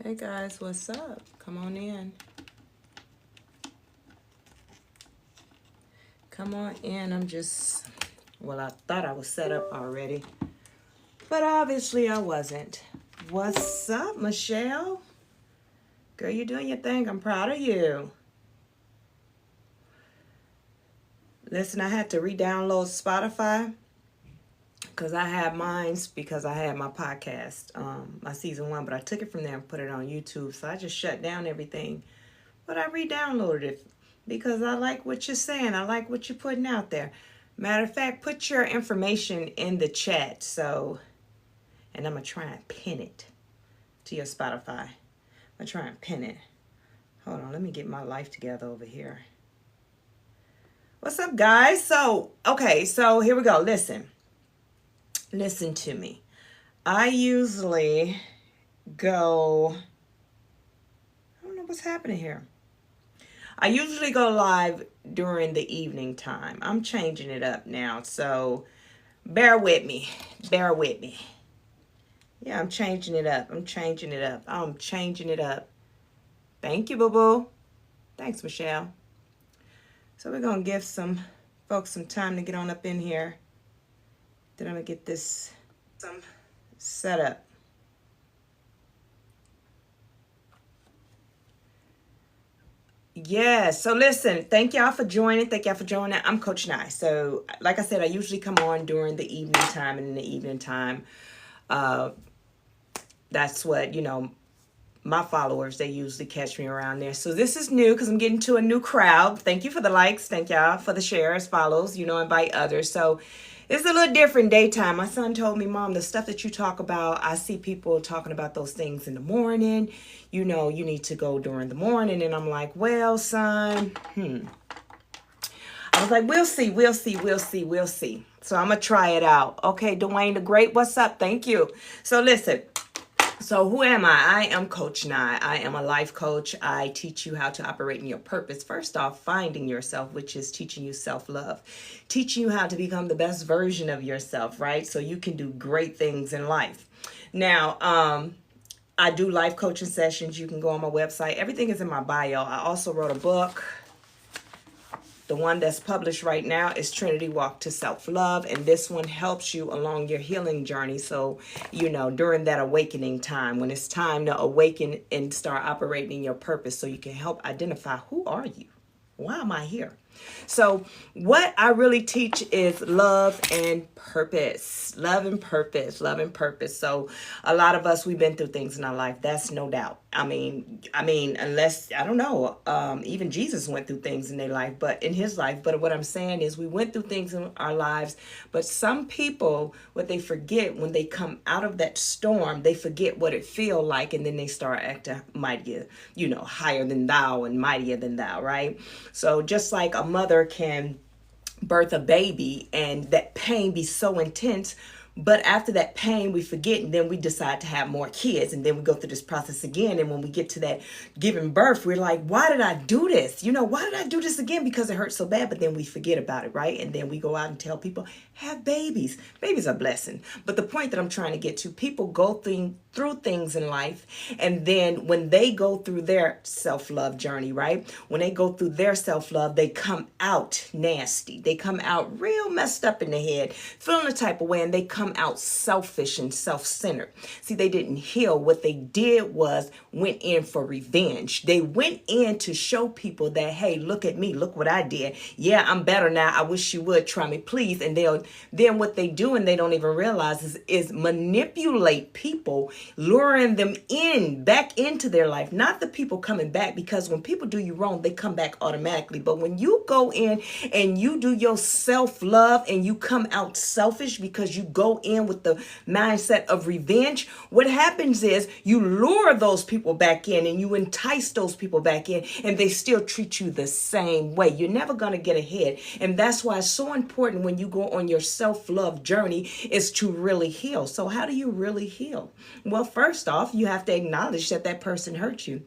Hey guys, what's up? Come on in. Come on in. Well, I thought I was set up already, but obviously I wasn't. What's up, Michelle? Girl, you're doing your thing. I'm proud of you. Listen, I had to re-download Spotify because I had mines because I had my podcast, my season 1, but I took it from there and put it on YouTube. So I just shut down everything, but I re-downloaded it because I like what you're saying. I like what you're putting out there. Matter of fact, put your information in the chat. And I'm going to try and pin it to your Spotify. I'm going to try and pin it. Hold on, let me get my life together over here. What's up, guys? So here we go. Listen to me. I usually go, I don't know what's happening here. I usually go live during the evening time. I'm changing it up now, so bear with me. Yeah, I'm changing it up. Thank you, boo-boo. Thanks, Michelle. So we're going to give some folks some time to get on up in here. Then I'm going to get this set up. Yeah, so listen, thank y'all for joining. I'm Coach Nye. So like I said, I usually come on during the evening time, and in the evening time, that's what, my followers, they usually catch me around there. So this is new because I'm getting to a new crowd. Thank you for the likes. Thank y'all for the shares, follows, invite others. So it's a little different daytime. My son told me, Mom, the stuff that you talk about, I see people talking about those things in the morning. You need to go during the morning. And I'm like, well, son, I was like, we'll see. So I'm going to try it out. Okay, Dwayne the Great, what's up? Thank you. So listen. So who am I? I am Coach Nye. I am a life coach. I teach you how to operate in your purpose. First off, finding yourself, which is teaching you self-love. Teaching you how to become the best version of yourself, right? So you can do great things in life. Now, I do life coaching sessions. You can go on my website. Everything is in my bio. I also wrote a book. The one that's published right now is Trinity Walk to Self-Love. And this one helps you along your healing journey. So, during that awakening time, when it's time to awaken and start operating in your purpose, so you can help identify, who are you? Why am I here? So what I really teach is love and purpose. Love and purpose. So a lot of us, we've been through things in our life. That's no doubt. I mean, unless, I don't know, even Jesus went through things in his life. But what I'm saying is we went through things in our lives. But some people, what they forget when they come out of that storm, they forget what it feel like. And then they start acting mightier, higher than thou and mightier than thou, right? So just like a mother can birth a baby and that pain be so intense, but after that pain we forget, and then we decide to have more kids, and then we go through this process again. And when we get to that giving birth, we're like, why did I do this? Why did I do this again? Because it hurts so bad. But then we forget about it, right? And then we go out and tell people, have babies. Babies are a blessing. But the point that I'm trying to get to, people go through things in life, and then when they go through their self-love journey, right? When they go through their self-love, they come out nasty. They come out real messed up in the head, feeling a type of way, and they come out selfish and self-centered. See, they didn't heal. What they did was went in for revenge. They went in to show people that, hey, look at me, look what I did. Yeah, I'm better now. I wish you would try me, please. And then what they do, and they don't even realize, is manipulate people, luring them back into their life, not the people coming back, because when people do you wrong, they come back automatically. But when you go in and you do your self-love and you come out selfish because you go in with the mindset of revenge, what happens is you lure those people back in and you entice those people back in, and they still treat you the same way. You're never going to get ahead. And that's why it's so important when you go on your self-love journey is to really heal. So how do you really heal? Well, first off, you have to acknowledge that person hurt you.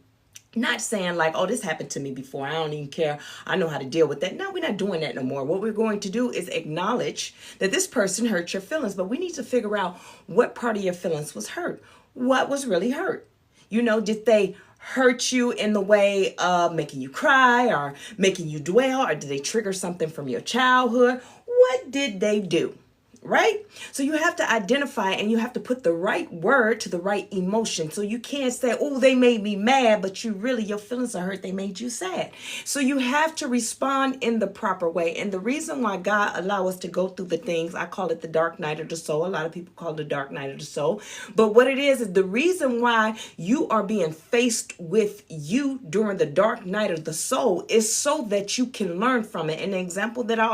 Not saying like, oh, this happened to me before, I don't even care, I know how to deal with that. No, we're not doing that no more. What we're going to do is acknowledge that this person hurt your feelings, but we need to figure out what part of your feelings was hurt. What was really hurt? Did they hurt you in the way of making you cry or making you dwell, or did they trigger something from your childhood? What did they do? Right? So you have to identify, and you have to put the right word to the right emotion. So you can't say, oh, they made me mad, but your feelings are hurt. They made you sad. So you have to respond in the proper way. And the reason why God allow us to go through the things, I call it the dark night of the soul. A lot of people call it the dark night of the soul. But what it is the reason why you are being faced with you during the dark night of the soul is so that you can learn from it. And the example I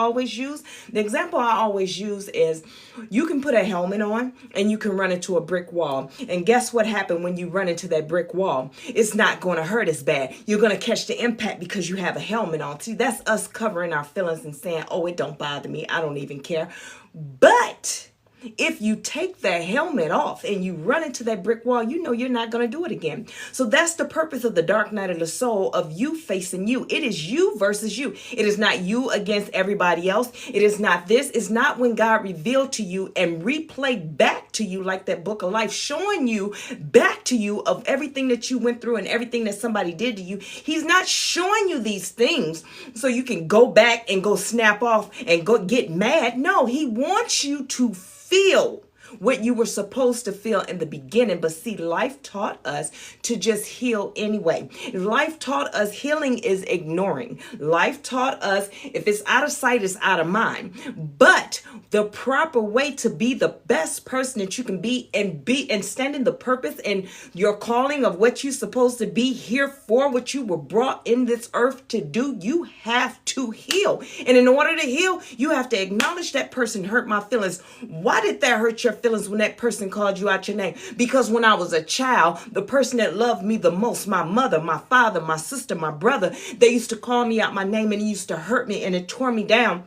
always use is you can put a helmet on and you can run into a brick wall. And guess what happened when you run into that brick wall? It's not going to hurt as bad. You're going to catch the impact because you have a helmet on. See, that's us covering our feelings and saying, oh, it don't bother me. I don't even care. But if you take the helmet off and you run into that brick wall, you're not going to do it again. So that's the purpose of the dark night of the soul, of you facing you. It is you versus you. It is not you against everybody else. It is not this. It's not when God revealed to you and replayed back to you like that book of life, showing you back to you of everything that you went through and everything that somebody did to you. He's not showing you these things so you can go back and go snap off and go get mad. No, he wants you to feel what you were supposed to feel in the beginning. But see, life taught us to just heal anyway. Life taught us healing is ignoring. Life taught us if it's out of sight, it's out of mind. But the proper way to be the best person that you can be and stand in the purpose and your calling of what you're supposed to be here for, what you were brought in this earth to do, you have to heal. And in order to heal, you have to acknowledge that person hurt my feelings. Why did that hurt your feelings when that person called you out your name? Because when I was a child, the person that loved me the most, my mother, my father, my sister, my brother, they used to call me out my name, and it used to hurt me, and it tore me down.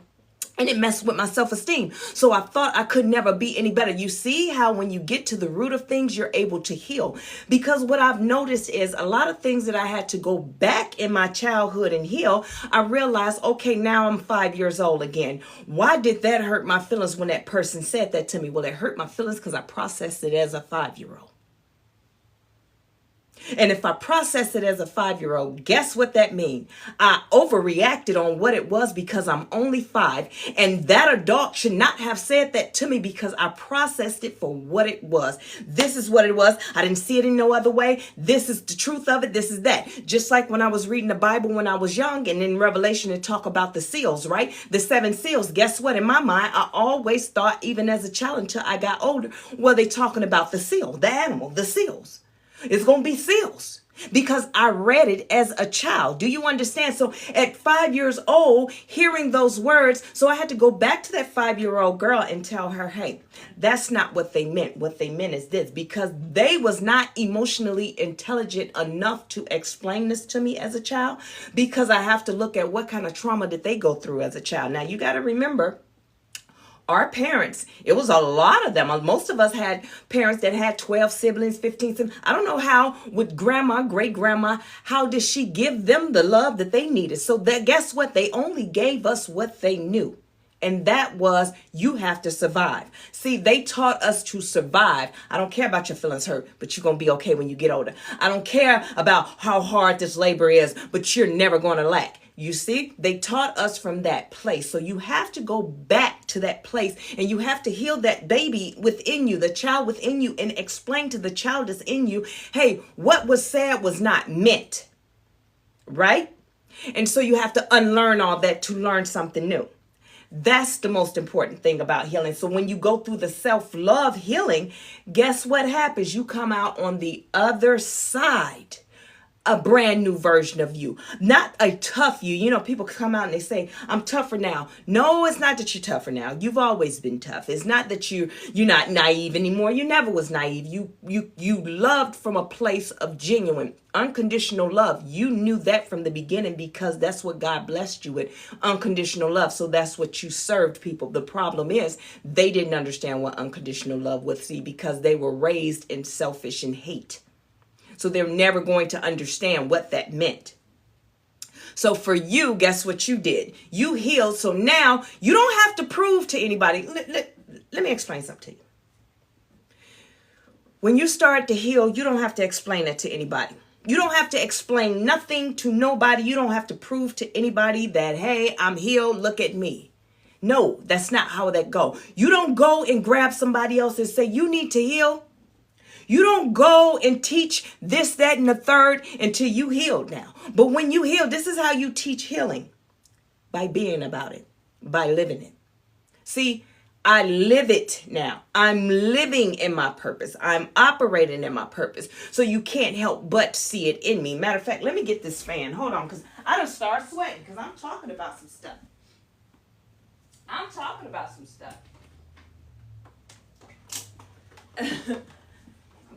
And it messed with my self-esteem. So I thought I could never be any better. You see how when you get to the root of things, you're able to heal. Because what I've noticed is a lot of things that I had to go back in my childhood and heal. I realized, okay, now I'm 5 years old again. Why did that hurt my feelings when that person said that to me? Well, it hurt my feelings because I processed it as a 5-year-old. And if I process it as a 5-year-old, guess what that means? I overreacted on what it was because I'm only 5. And that adult should not have said that to me because I processed it for what it was. This is what it was. I didn't see it in no other way. This is the truth of it. This is that. Just like when I was reading the Bible when I was young, and in Revelation it talk about the seals, right? The 7 seals. Guess what? In my mind, I always thought, even as a child until I got older, well, they talking about the seal, the animal, the seals. It's going to be seals because I read it as a child. Do you understand? So at 5 years old, hearing those words, so I had to go back to that 5-year-old girl and tell her, hey, that's not what they meant. What they meant is this, because they was not emotionally intelligent enough to explain this to me as a child, because I have to look at what kind of trauma did they go through as a child. Now, you got to remember, our parents, it was a lot of them. Most of us had parents that had 12 siblings, 15 siblings. I don't know how with grandma, great grandma, how did she give them the love that they needed? So that, guess what? They only gave us what they knew. And that was, you have to survive. See, they taught us to survive. I don't care about your feelings hurt, but you're going to be okay when you get older. I don't care about how hard this labor is, but you're never going to lack. You see, they taught us from that place. So you have to go back to that place, and you have to heal that baby within you, the child within you, and explain to the child that's in you, hey, what was said was not meant, right? And so you have to unlearn all that to learn something new. That's the most important thing about healing. So when you go through the self-love healing, guess what happens? You come out on the other side, a brand new version of you, not a tough you. You know, people come out and they say, I'm tougher now. No, it's not that you're tougher now. You've always been tough. It's not that you're not naive anymore. You never was naive. You loved from a place of genuine, unconditional love. You knew that from the beginning because that's what God blessed you with, unconditional love. So that's what you served people. The problem is they didn't understand what unconditional love was, see, because they were raised in selfish and hate. So they're never going to understand what that meant. So for you, guess what you did? You healed. So now you don't have to prove to anybody. Let me explain something to you. When you start to heal, you don't have to explain it to anybody. You don't have to explain nothing to nobody. You don't have to prove to anybody that, hey, I'm healed. Look at me. No, that's not how that go. You don't go and grab somebody else and say, you need to heal. You don't go and teach this, that, and the third until you healed now. But when you heal, this is how you teach healing. By being about it. By living it. See, I live it now. I'm living in my purpose. I'm operating in my purpose. So you can't help but see it in me. Matter of fact, let me get this fan. Hold on, because I done start sweating because I'm talking about some stuff.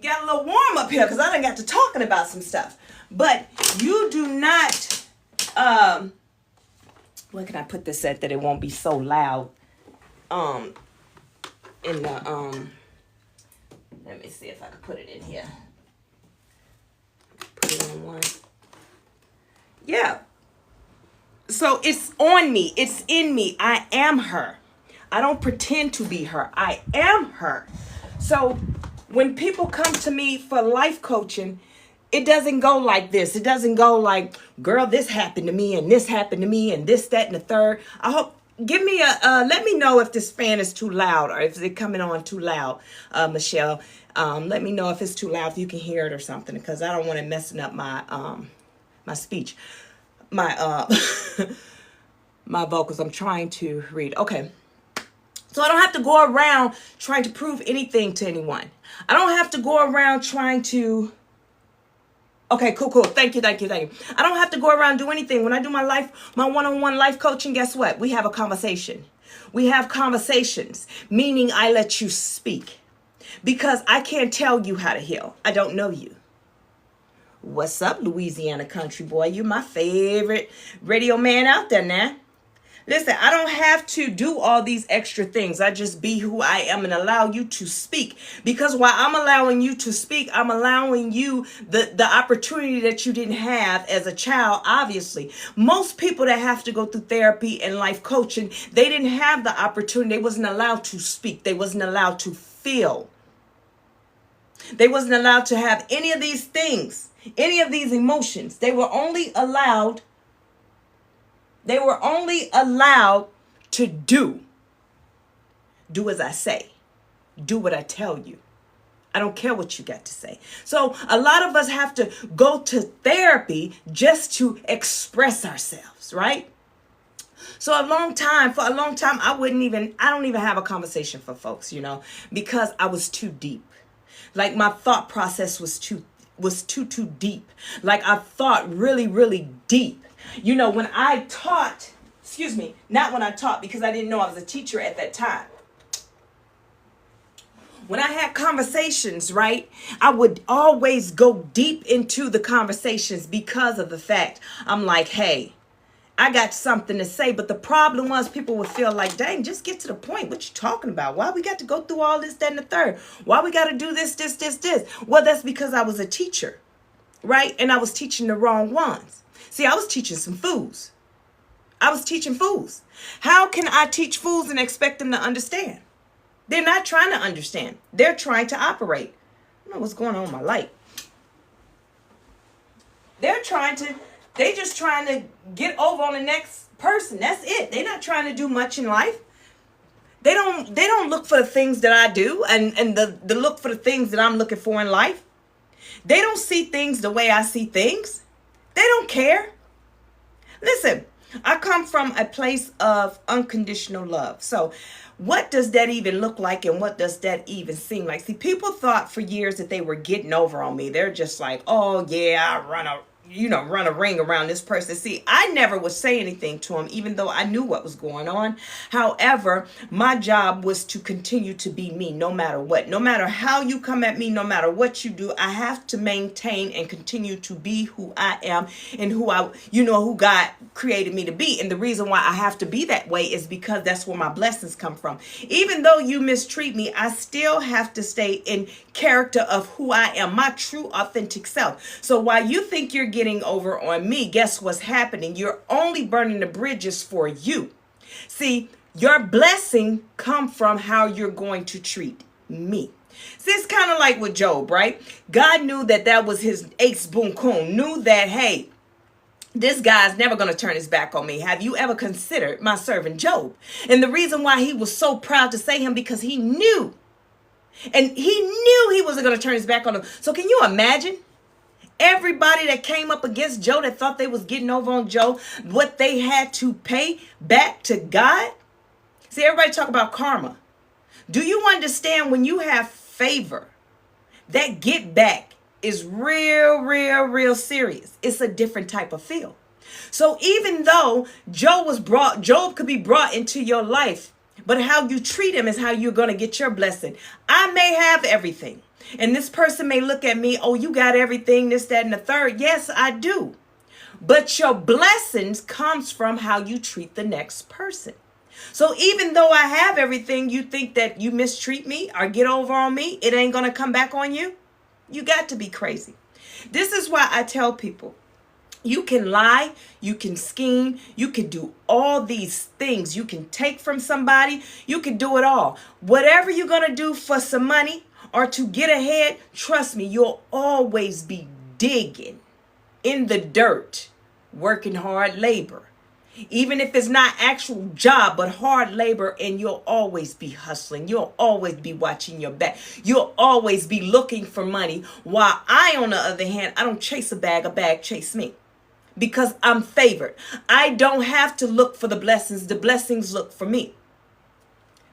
Got a little warm up here because I done got to talking about some stuff. But you do not, where can I put this at that it won't be so loud? In the, let me see if I can put it in here. Put it on one. Yeah. So it's on me. It's in me. I am her. I don't pretend to be her. I am her. So when people come to me for life coaching, it doesn't go like this. It doesn't go like, girl, this happened to me and this happened to me and this, that, and the third. I hope, give me let me know if this fan is too loud or if it's coming on too loud, Michelle. Let me know if it's too loud, if you can hear it or something, because I don't want it messing up my, my speech, my, my vocals. I'm trying to read. Okay. So I don't have to go around trying to prove anything to anyone. I don't have to go around trying to... Okay, cool. Thank you. I don't have to go around and do anything. When I do my one-on-one life coaching, guess what? We have a conversation. We have conversations, meaning I let you speak. Because I can't tell you how to heal. I don't know you. What's up, Louisiana country boy? You're my favorite radio man out there now. Listen, I don't have to do all these extra things. I just be who I am and allow you to speak. Because while I'm allowing you to speak, I'm allowing you the opportunity that you didn't have as a child, obviously. Most people that have to go through therapy and life coaching, they didn't have the opportunity. They wasn't allowed to speak. They wasn't allowed to feel. They wasn't allowed to have any of these things, any of these emotions. They were only allowed to do as I say, do what I tell you. I don't care what you got to say. So a lot of us have to go to therapy just to express ourselves, right? So for a long time, I don't even have a conversation for folks, because I was too deep. Like my thought process was too deep. Like I thought really, really deep. When I taught, not when I taught, because I didn't know I was a teacher at that time. When I had conversations, right, I would always go deep into the conversations because of the fact I'm like, hey, I got something to say. But the problem was people would feel like, dang, just get to the point. What you talking about? Why we got to go through all this, that, and the third? Why we got to do this? Well, that's because I was a teacher, right? And I was teaching the wrong ones. See, I was teaching some fools. I was teaching fools. How can I teach fools and expect them to understand? They're not trying to understand. They're trying to operate. I don't know what's going on with my light. They just trying to get over on the next person. That's it. They're not trying to do much in life. They don't look for the things that I do and the look for the things that I'm looking for in life. They don't see things the way I see things. They don't care. Listen, I come from a place of unconditional love. So what does that even look like, and what does that even seem like? See, people thought for years that they were getting over on me. They're just like, oh yeah, I run a ring around this person. See, I never would say anything to him, even though I knew what was going on. However, my job was to continue to be me, no matter what. No matter how you come at me, no matter what you do, I have to maintain and continue to be who I am and who God created me to be. And the reason why I have to be that way is because that's where my blessings come from. Even though you mistreat me, I still have to stay in character of who I am, my true authentic self. So while you think you're getting over on me, guess what's happening? You're only burning the bridges for you. See, your blessing come from how you're going to treat me. See, it's kind of like with Job, right? God knew that that was his ace boon coon, knew that, hey, this guy's never going to turn his back on me. Have you ever considered my servant Job? And the reason why he was so proud to say him, because he knew, and he knew he wasn't going to turn his back on him. So can you imagine everybody that came up against Job, that thought they was getting over on Job, what they had to pay back to God? See, everybody talk about karma. Do you understand when you have favor, that get back is real serious? It's a different type of feel. So even though Job could be brought into your life, but how you treat him is how you're going to get your blessing. I may have everything, and this person may look at me, oh, you got everything, this, that, and the third. Yes, I do. But your blessings comes from how you treat the next person. So even though I have everything, you think that you mistreat me or get over on me, it ain't going to come back on you? You got to be crazy. This is why I tell people, you can lie, you can scheme, you can do all these things. You can take from somebody, you can do it all. Whatever you're going to do for some money or to get ahead, trust me, you'll always be digging in the dirt, working hard labor. Even if it's not actual job, but hard labor, and you'll always be hustling. You'll always be watching your back. You'll always be looking for money. While I, on the other hand, I don't chase a bag chase me. Because I'm favored. I don't have to look for the blessings. The blessings look for me.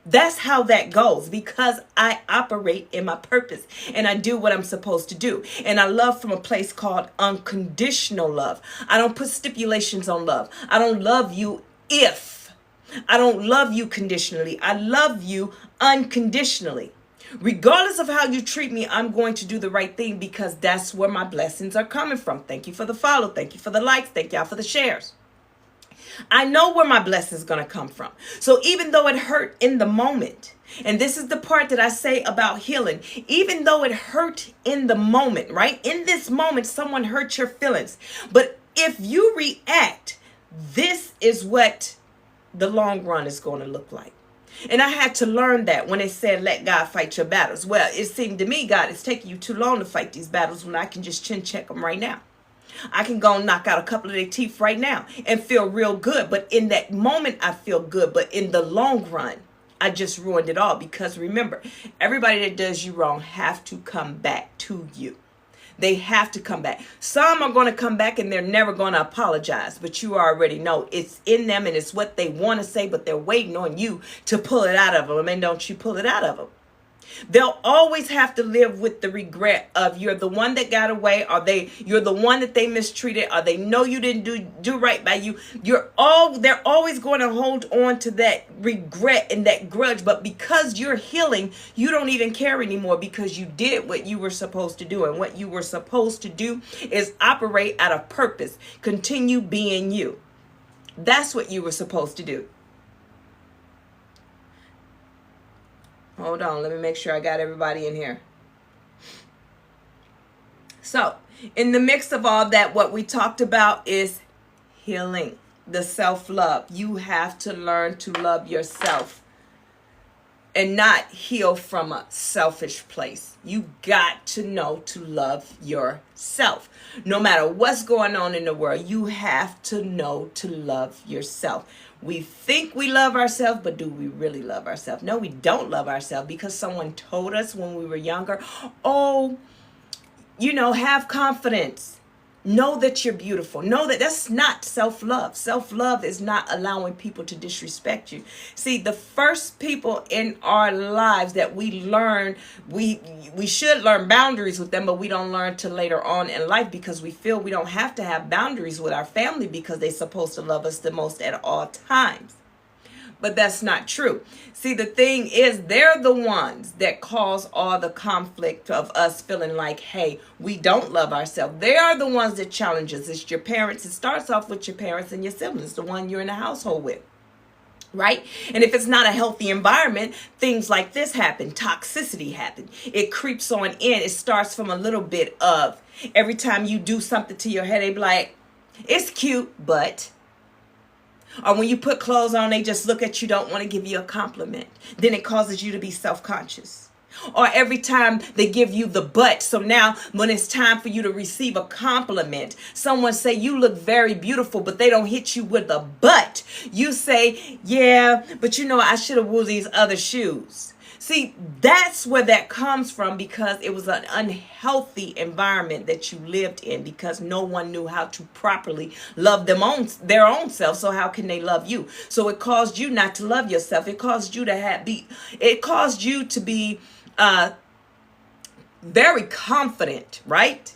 That's how that goes, because I operate in my purpose and I do what I'm supposed to do. And I love from a place called unconditional love. I don't put stipulations on love. I don't love you if. I don't love you conditionally. I love you unconditionally. Regardless of how you treat me, I'm going to do the right thing, because that's where my blessings are coming from. Thank you for the follow. Thank you for the likes. Thank y'all for the shares. I know where my blessing is going to come from. So even though it hurt in the moment, and this is the part that I say about healing, even though it hurt in the moment, right? In this moment, someone hurt your feelings. But if you react, this is what the long run is going to look like. And I had to learn that when it said, let God fight your battles. Well, it seemed to me, God, it's taking you too long to fight these battles when I can just chin check them right now. I can go and knock out a couple of their teeth right now and feel real good. But in that moment, I feel good. But in the long run, I just ruined it all. Because remember, everybody that does you wrong have to come back to you. They have to come back. Some are going to come back and they're never going to apologize. But you already know it's in them and it's what they want to say. But they're waiting on you to pull it out of them. And don't you pull it out of them. They'll always have to live with the regret of you're the one that got away, or you're the one that they mistreated, or they know you didn't do right by you. They're always going to hold on to that regret and that grudge. But because you're healing, you don't even care anymore, because you did what you were supposed to do. And what you were supposed to do is operate out of purpose. Continue being you. That's what you were supposed to do. Hold on, let me make sure I got everybody in here. So, in the mix of all that, what we talked about is healing, the self-love. You have to learn to love yourself and not heal from a selfish place. You got to know to love yourself. No matter what's going on in the world, you have to know to love yourself. We think we love ourselves, but do we really love ourselves? No, we don't love ourselves, because someone told us when we were younger, oh, have confidence. Know that you're beautiful. Know that that's not self-love. Self-love is not allowing people to disrespect you. See, the first people in our lives that we learn, we should learn boundaries with them, but we don't learn till later on in life, because we feel we don't have to have boundaries with our family because they're supposed to love us the most at all times. But that's not true. See, the thing is, they're the ones that cause all the conflict of us feeling like, hey, we don't love ourselves. They are the ones that challenge us. It's your parents. It starts off with your parents and your siblings, the one you're in the household with. Right? And if it's not a healthy environment, things like this happen. Toxicity happen. It creeps on in. It starts from a little bit of every time you do something to your head, they be like, it's cute, but... Or when you put clothes on, they just look at you, don't want to give you a compliment. Then it causes you to be self-conscious. Or every time they give you the but. So now when it's time for you to receive a compliment, someone say you look very beautiful, but they don't hit you with a but. You say, yeah, but I should have worn these other shoes. See, that's where that comes from, because it was an unhealthy environment that you lived in, because no one knew how to properly love their own self. So how can they love you? So it caused you not to love yourself. It caused you to be very confident, right?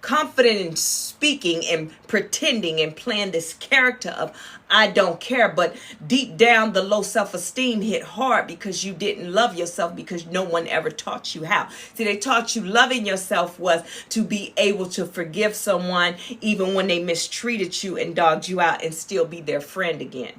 Confident in speaking and pretending and playing this character of I don't care, but deep down the low self-esteem hit hard because you didn't love yourself, because no one ever taught you how. See, they taught you loving yourself was to be able to forgive someone even when they mistreated you and dogged you out, and still be their friend again.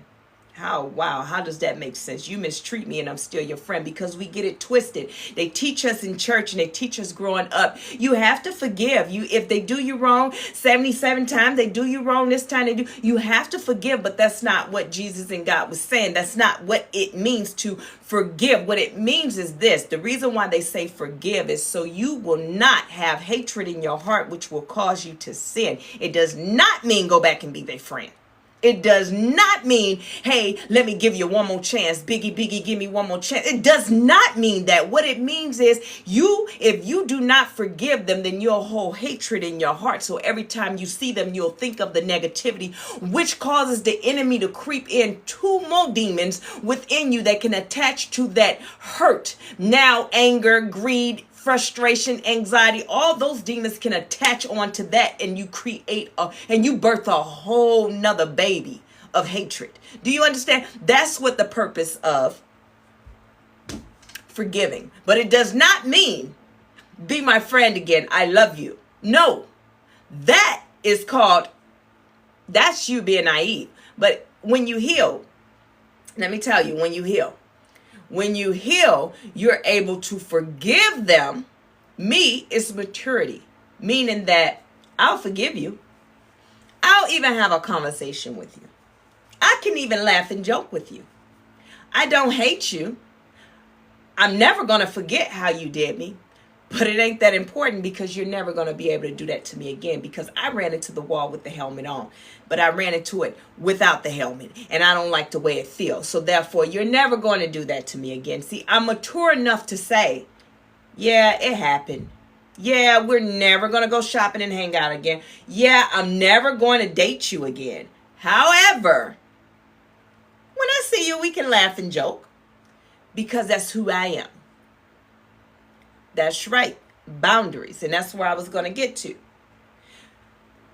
How does that make sense? You mistreat me and I'm still your friend, because we get it twisted. They teach us in church and they teach us growing up. You have to forgive. If they do you wrong 77 times, they do you wrong this time, you have to forgive, but that's not what Jesus and God was saying. That's not what it means to forgive. What it means is this. The reason why they say forgive is so you will not have hatred in your heart, which will cause you to sin. It does not mean go back and be their friend. It does not mean, hey, let me give you one more chance. Biggie, give me one more chance. It does not mean that. What it means is if you do not forgive them, then you'll hold hatred in your heart. So every time you see them, you'll think of the negativity, which causes the enemy to creep in two more demons within you that can attach to that hurt. Now, anger, greed, frustration, anxiety, all those demons can attach onto that, and you and you birth a whole nother baby of hatred. Do you understand? That's what the purpose of forgiving. But it does not mean be my friend again. I love you. No, that's you being naive. But when you heal, let me tell you, when you heal, you're able to forgive them. Me is maturity, meaning that I'll forgive you. I'll even have a conversation with you. I can even laugh and joke with you. I don't hate you. I'm never going to forget how you did me, but it ain't that important, because you're never going to be able to do that to me again, because I ran into the wall with the helmet on, but I ran into it without the helmet, and I don't like the way it feels. So therefore, you're never going to do that to me again. See, I'm mature enough to say, yeah, it happened. Yeah, we're never going to go shopping and hang out again. Yeah, I'm never going to date you again. However, when I see you, we can laugh and joke, because that's who I am. That's right. Boundaries. And that's where I was going to get to.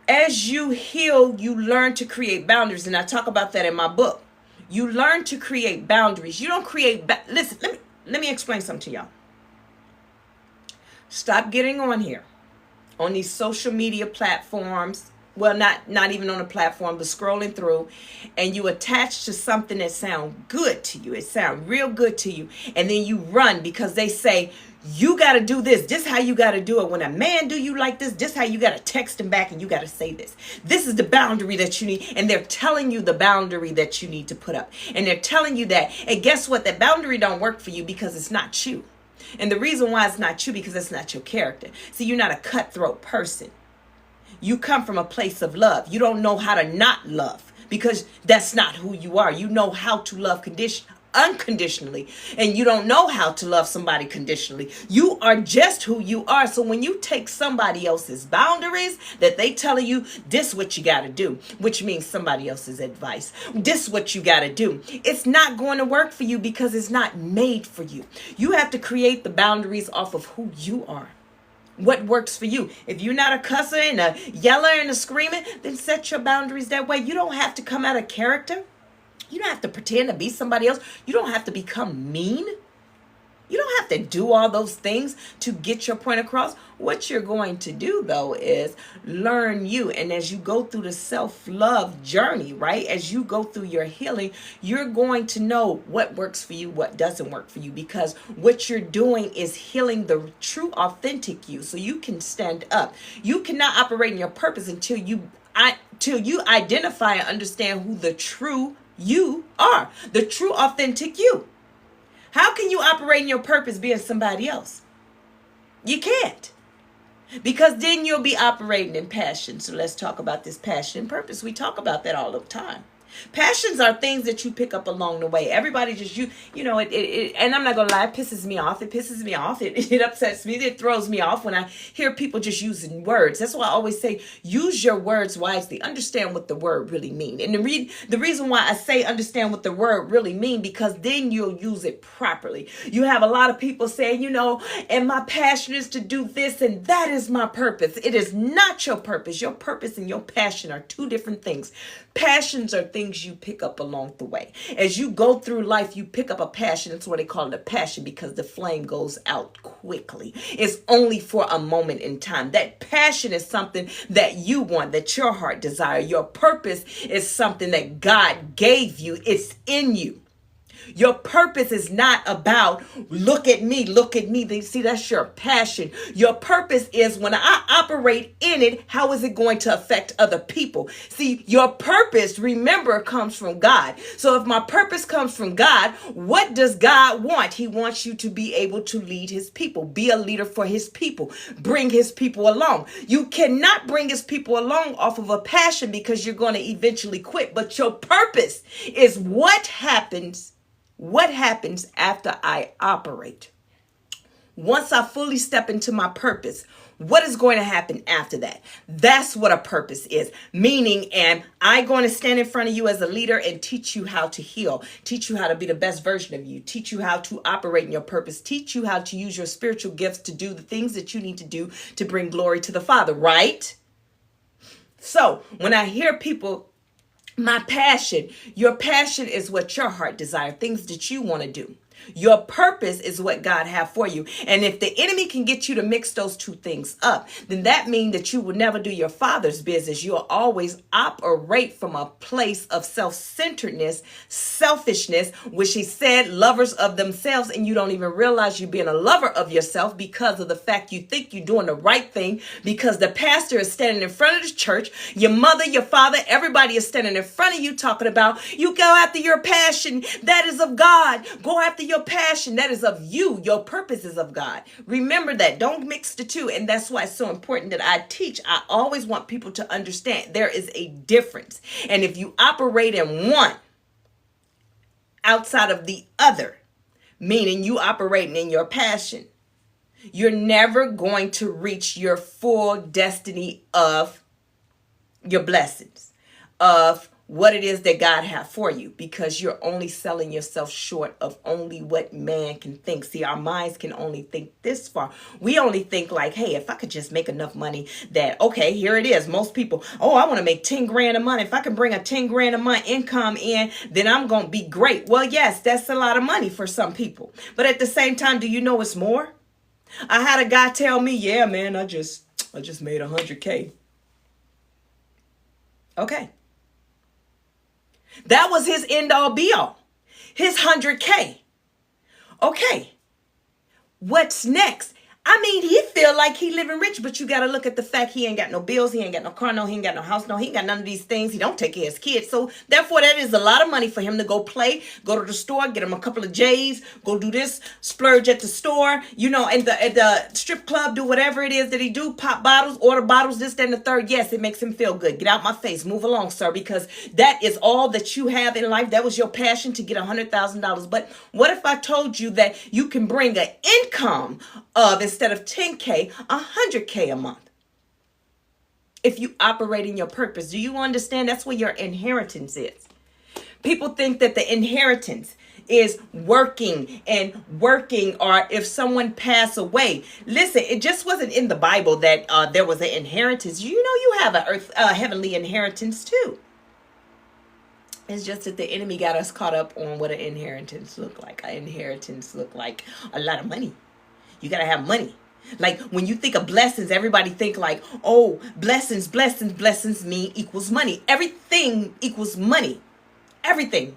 As you heal, you learn to create boundaries. And I talk about that in my book. You learn to create boundaries. You don't create. Listen, let me explain something to y'all. Stop getting on here, on these social media platforms. Well, not even on a platform, but scrolling through, and you attach to something that sounds good to you. It sounds real good to you. And then you run because they say, you got to do this. This how you got to do it. When a man do you like this how you got to text him back, and you got to say this. This is the boundary that you need. And they're telling you the boundary that you need to put up. And they're telling you that. And guess what? That boundary don't work for you because it's not you. And the reason why it's not you, because it's not your character. See, you're not a cutthroat person. You come from a place of love. You don't know how to not love, because that's not who you are. You know how to love unconditionally, and you don't know how to love somebody conditionally. You are just who you are. So when you take somebody else's boundaries that they telling you, this what you got to do, which means somebody else's advice, this what you got to do, it's not going to work for you, because it's not made for you. You have to create the boundaries off of who you are. What works for you? If you're not a cusser and a yeller and a screaming, then set your boundaries that way. You don't have to come out of character. You don't have to pretend to be somebody else. You don't have to become mean. You don't have to do all those things to get your point across. What you're going to do, though, is learn you. And as you go through the self-love journey, right, as you go through your healing, you're going to know what works for you, what doesn't work for you, because what you're doing is healing the true, authentic you, so you can stand up. You cannot operate in your purpose until you identify and understand who the true you are, the true, authentic you. How can you operate in your purpose being somebody else? You can't. Because then you'll be operating in passion. So let's talk about this passion and purpose. We talk about that all the time. Passions are things that you pick up along the way. Everybody just, and I'm not going to lie, it pisses me off. It pisses me off. It upsets me. It throws me off when I hear people just using words. That's why I always say, use your words wisely. Understand what the word really means. And the reason why I say understand what the word really means, because then you'll use it properly. You have a lot of people saying, and my passion is to do this, and that is my purpose. It is not your purpose. Your purpose and your passion are two different things. Passions are things you pick up along the way. As you go through life, you pick up a passion. That's why they call it a passion, because the flame goes out quickly. It's only for a moment in time. That passion is something that you want, that your heart desire. Your purpose is something that God gave you. It's in you. Your purpose is not about, look at me. See, that's your passion. Your purpose is, when I operate in it, how is it going to affect other people? See, your purpose, remember, comes from God. So if my purpose comes from God, what does God want? He wants you to be able to lead his people, be a leader for his people, bring his people along. You cannot bring his people along off of a passion, because you're going to eventually quit. But your purpose is what happens after I operate. Once I fully step into my purpose, what is going to happen after that? That's what a purpose is. Meaning, am I going to stand in front of you as a leader and teach you how to heal, teach you how to be the best version of you, teach you how to operate in your purpose, teach you how to use your spiritual gifts to do the things that you need to do to bring glory to the Father, right? So when I hear people, my passion, your passion is what your heart desires, things that you want to do. Your purpose is what God have for you. And if the enemy can get you to mix those two things up, then that means that you will never do your Father's business. You'll always operate from a place of self-centeredness, selfishness, which he said, lovers of themselves. And you don't even realize you're being a lover of yourself because of the fact you think you're doing the right thing, because the pastor is standing in front of the church. Your mother, your father, everybody is standing in front of you talking about, you go after your passion. That is of God. Go after your passion, that is of you. Your purpose is of God. Remember that. Don't mix the two. And that's why it's so important that I teach. I always want people to understand there is a difference. And if you operate in one outside of the other, meaning you operating in your passion, you're never going to reach your full destiny of your blessings, of what it is that God has for you, because you're only selling yourself short of only what man can think. See, our minds can only think this far. We only think like, hey, if I could just make enough money that, okay, here it is. Most people, oh, I want to make 10 grand a month. If I can bring a 10 grand a month income in, then I'm going to be great. Well, yes, that's a lot of money for some people. But at the same time, do you know it's more? I had a guy tell me, yeah, man, I just made 100K. Okay. That was his end all be all. His 100K. Okay. What's next? I mean, he feel like he living rich, but you got to look at the fact he ain't got no bills. He ain't got no car. No, he ain't got no house. No, he ain't got none of these things. He don't take care of his kids. So therefore, that is a lot of money for him to go play, go to the store, get him a couple of J's, go do this, splurge at the store, and at the strip club, do whatever it is that he do, pop bottles, order bottles, this, that, and the third. Yes, it makes him feel good. Get out my face. Move along, sir, because that is all that you have in life. That was your passion, to get $100,000. But what if I told you that you can bring an income of, instead of 10K, 100K a month? If you operate in your purpose, do you understand? That's where your inheritance is. People think that the inheritance is working, or if someone pass away. Listen, it just wasn't in the Bible that there was an inheritance. You have a heavenly inheritance too. It's just that the enemy got us caught up on what an inheritance look like. An inheritance look like a lot of money. You got to have money. Like when you think of blessings, everybody think like, oh, blessings mean equals money. Everything equals money. Everything.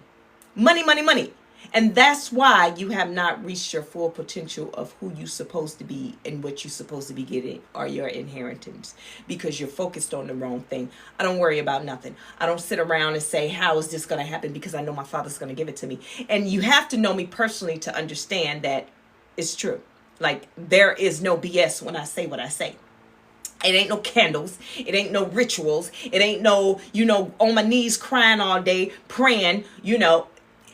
Money. And that's why you have not reached your full potential of who you're supposed to be and what you're supposed to be getting or your inheritance, because you're focused on the wrong thing. I don't worry about nothing. I don't sit around and say, how is this going to happen? Because I know my Father's going to give it to me. And you have to know me personally to understand that it's true. Like, there is no BS when I say what I say. It ain't no candles. It ain't no rituals. It ain't no, on my knees crying all day, praying,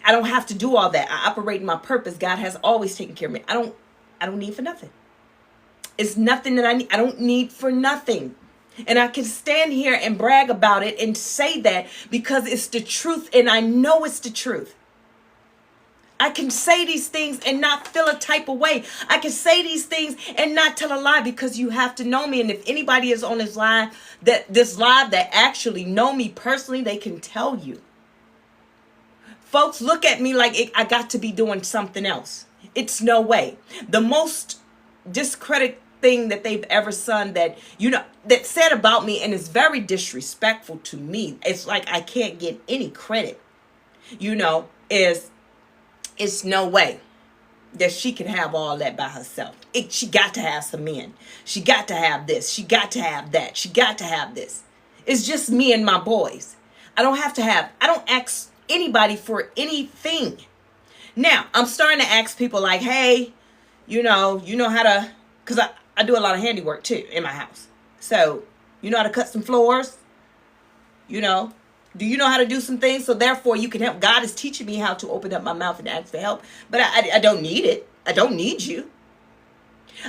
I don't have to do all that. I operate in my purpose. God has always taken care of me. I don't need for nothing. It's nothing that I need. I don't need for nothing. And I can stand here and brag about it and say that because it's the truth, and I know it's the truth. I can say these things and not feel a type of way. I can say these things and not tell a lie, because you have to know me. And if anybody is on this live that actually know me personally, they can tell you. Folks look at me like I got to be doing something else. It's no way. The most discredit thing that they've ever done that said about me, and it's very disrespectful to me. It's like I can't get any credit, is it's no way that she can have all that by herself. She got to have some men. She got to have this. She got to have that. She got to have this. It's just me and my boys. I don't ask anybody for anything. Now, I'm starting to ask people like, hey, you know how to, because I do a lot of handiwork too in my house. So, you know how to cut some floors? Do you know how to do some things? So therefore you can help. God is teaching me how to open up my mouth and ask for help. But I don't need it. I don't need you.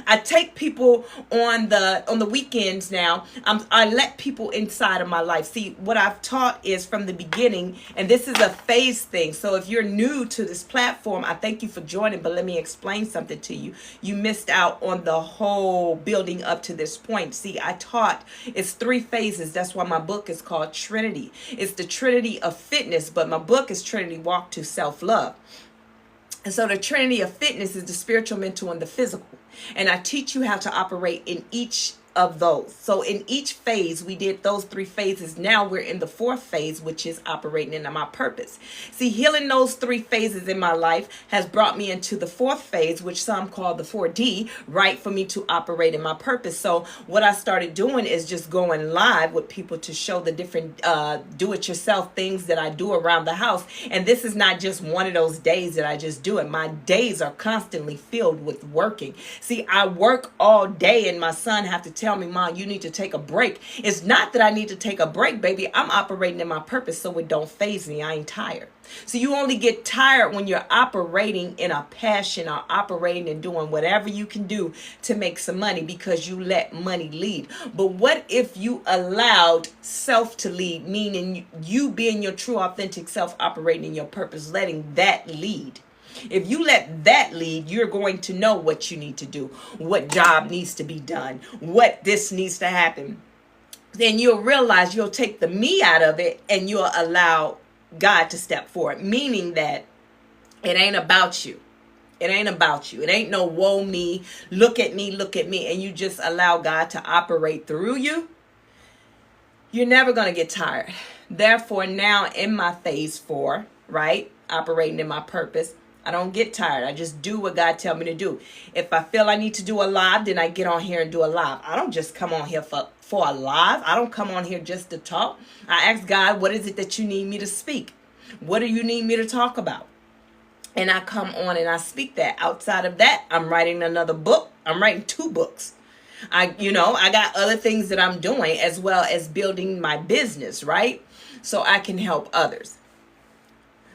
I take people on the weekends now. I let people inside of my life. See, what I've taught is from the beginning, and this is a phase thing. So if you're new to this platform, I thank you for joining, but let me explain something to you. You missed out on the whole building up to this point. See, I taught it's 3 phases. That's why my book is called Trinity. It's the Trinity of Fitness, but my book is Trinity Walk to Self-Love. And so the Trinity of Fitness is the spiritual, mental, and the physical. And I teach you how to operate in each of those. So in each phase, we did those 3 phases. Now we're in the 4th phase, which is operating in my purpose. See, healing those 3 phases in my life has brought me into the 4th phase, which some call the 4D, right, for me to operate in my purpose. So what I started doing is just going live with people to show the different do-it-yourself things that I do around the house. And this is not just one of those days that I just do it. My days are constantly filled with working. See, I work all day, and my son have to tell me, Mom, you need to take a break. It's not that I need to take a break, baby. I'm operating in my purpose, so it don't faze me. I ain't tired. So you only get tired when you're operating in a passion or operating and doing whatever you can do to make some money, because you let money lead. But what if you allowed self to lead, meaning you being your true authentic self, operating in your purpose, letting that lead? If you let that lead, you're going to know what you need to do, what job needs to be done, what this needs to happen. Then you'll realize you'll take the me out of it and you'll allow God to step forward, meaning that it ain't about you. It ain't about you. It ain't no woe me, look at me, and you just allow God to operate through you. You're never going to get tired. Therefore, now in my phase 4, right, operating in my purpose, I don't get tired. I just do what God tell me to do. If I feel I need to do a live, then I get on here and do a live. I don't just come on here for a live. I don't come on here just to talk. I ask God, what is it that you need me to speak? What do you need me to talk about? And I come on and I speak that. Outside of that, I'm writing another book. I'm writing 2 books. I got other things that I'm doing, as well as building my business, right? So I can help others.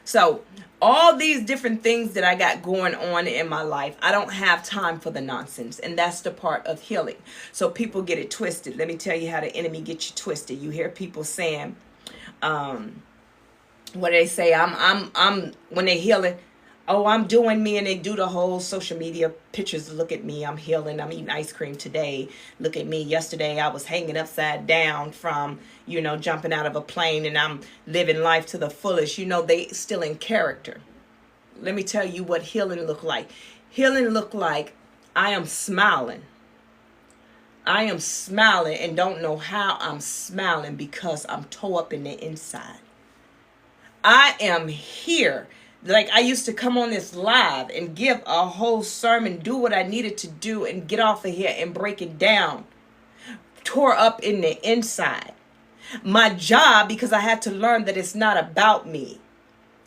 So all these different things that I got going on in my life, I don't have time for the nonsense. And that's the part of healing. So people get it twisted. Let me tell you how the enemy gets you twisted. You hear people saying, what do they say? I'm when they healing, oh, I'm doing me, and they do the whole social media pictures. Look at me, I'm healing, I'm eating ice cream today. Look at me, yesterday I was hanging upside down from, jumping out of a plane, and I'm living life to the fullest. They still in character. Let me tell you what healing look like. Healing look like I am smiling. I am smiling and don't know how I'm smiling, because I'm tore up in the inside. I am here. Like, I used to come on this live and give a whole sermon, do what I needed to do, and get off of here and break it down. Tore up in the inside. My job, because I had to learn that it's not about me.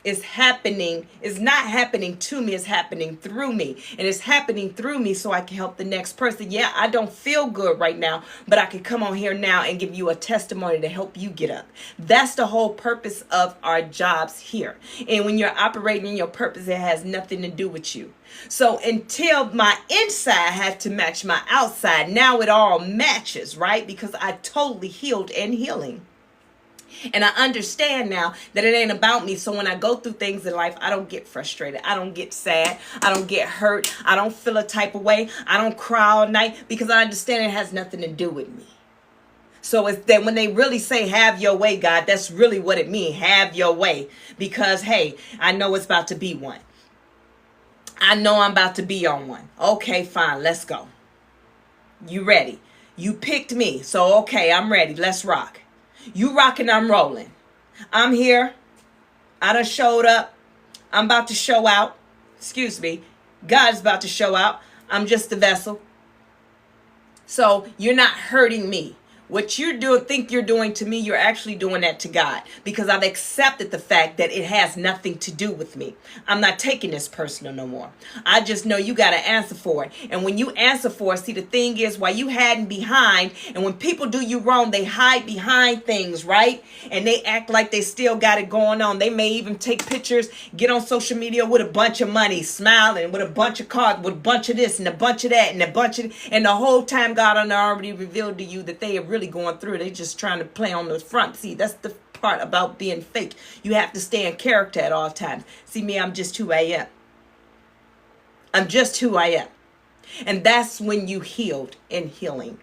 It's not happening to me, it's happening through me. And it's happening through me so I can help the next person. Yeah, I don't feel good right now, but I can come on here now and give you a testimony to help you get up. That's the whole purpose of our jobs here. And when you're operating in your purpose, it has nothing to do with you. So until my inside had to match my outside, now it all matches, right? Because I totally healed and healing. And I understand now that it ain't about me. So when I go through things in life, I don't get frustrated. I don't get sad. I don't get hurt. I don't feel a type of way. I don't cry all night because I understand it has nothing to do with me. So it's that when they really say, have your way, God, that's really what it means. Have your way. Because, hey, I know it's about to be one. I know I'm about to be on one. Okay, fine. Let's go. You ready? You picked me. So, okay, I'm ready. Let's rock. You rocking, I'm rolling. I'm here. I done showed up. I'm about to show out. Excuse me. God's about to show out. I'm just the vessel. So you're not hurting me. What you think you're doing to me, you're actually doing that to God, because I've accepted the fact that it has nothing to do with me. I'm not taking this personal no more. I just know you got to answer for it. And when you answer for it, see, the thing is, while you hiding behind, and when people do you wrong, they hide behind things, right? And they act like they still got it going on. They may even take pictures, get on social media with a bunch of money, smiling, with a bunch of cards, with a bunch of this and a bunch of that and a bunch of, and the whole time God already revealed to you that they are really going through. They just trying to play on the front. See, that's the part about being fake. You have to stay in character at all times. See me, I'm just who I am. I'm just who I am. And that's when you healed and healing.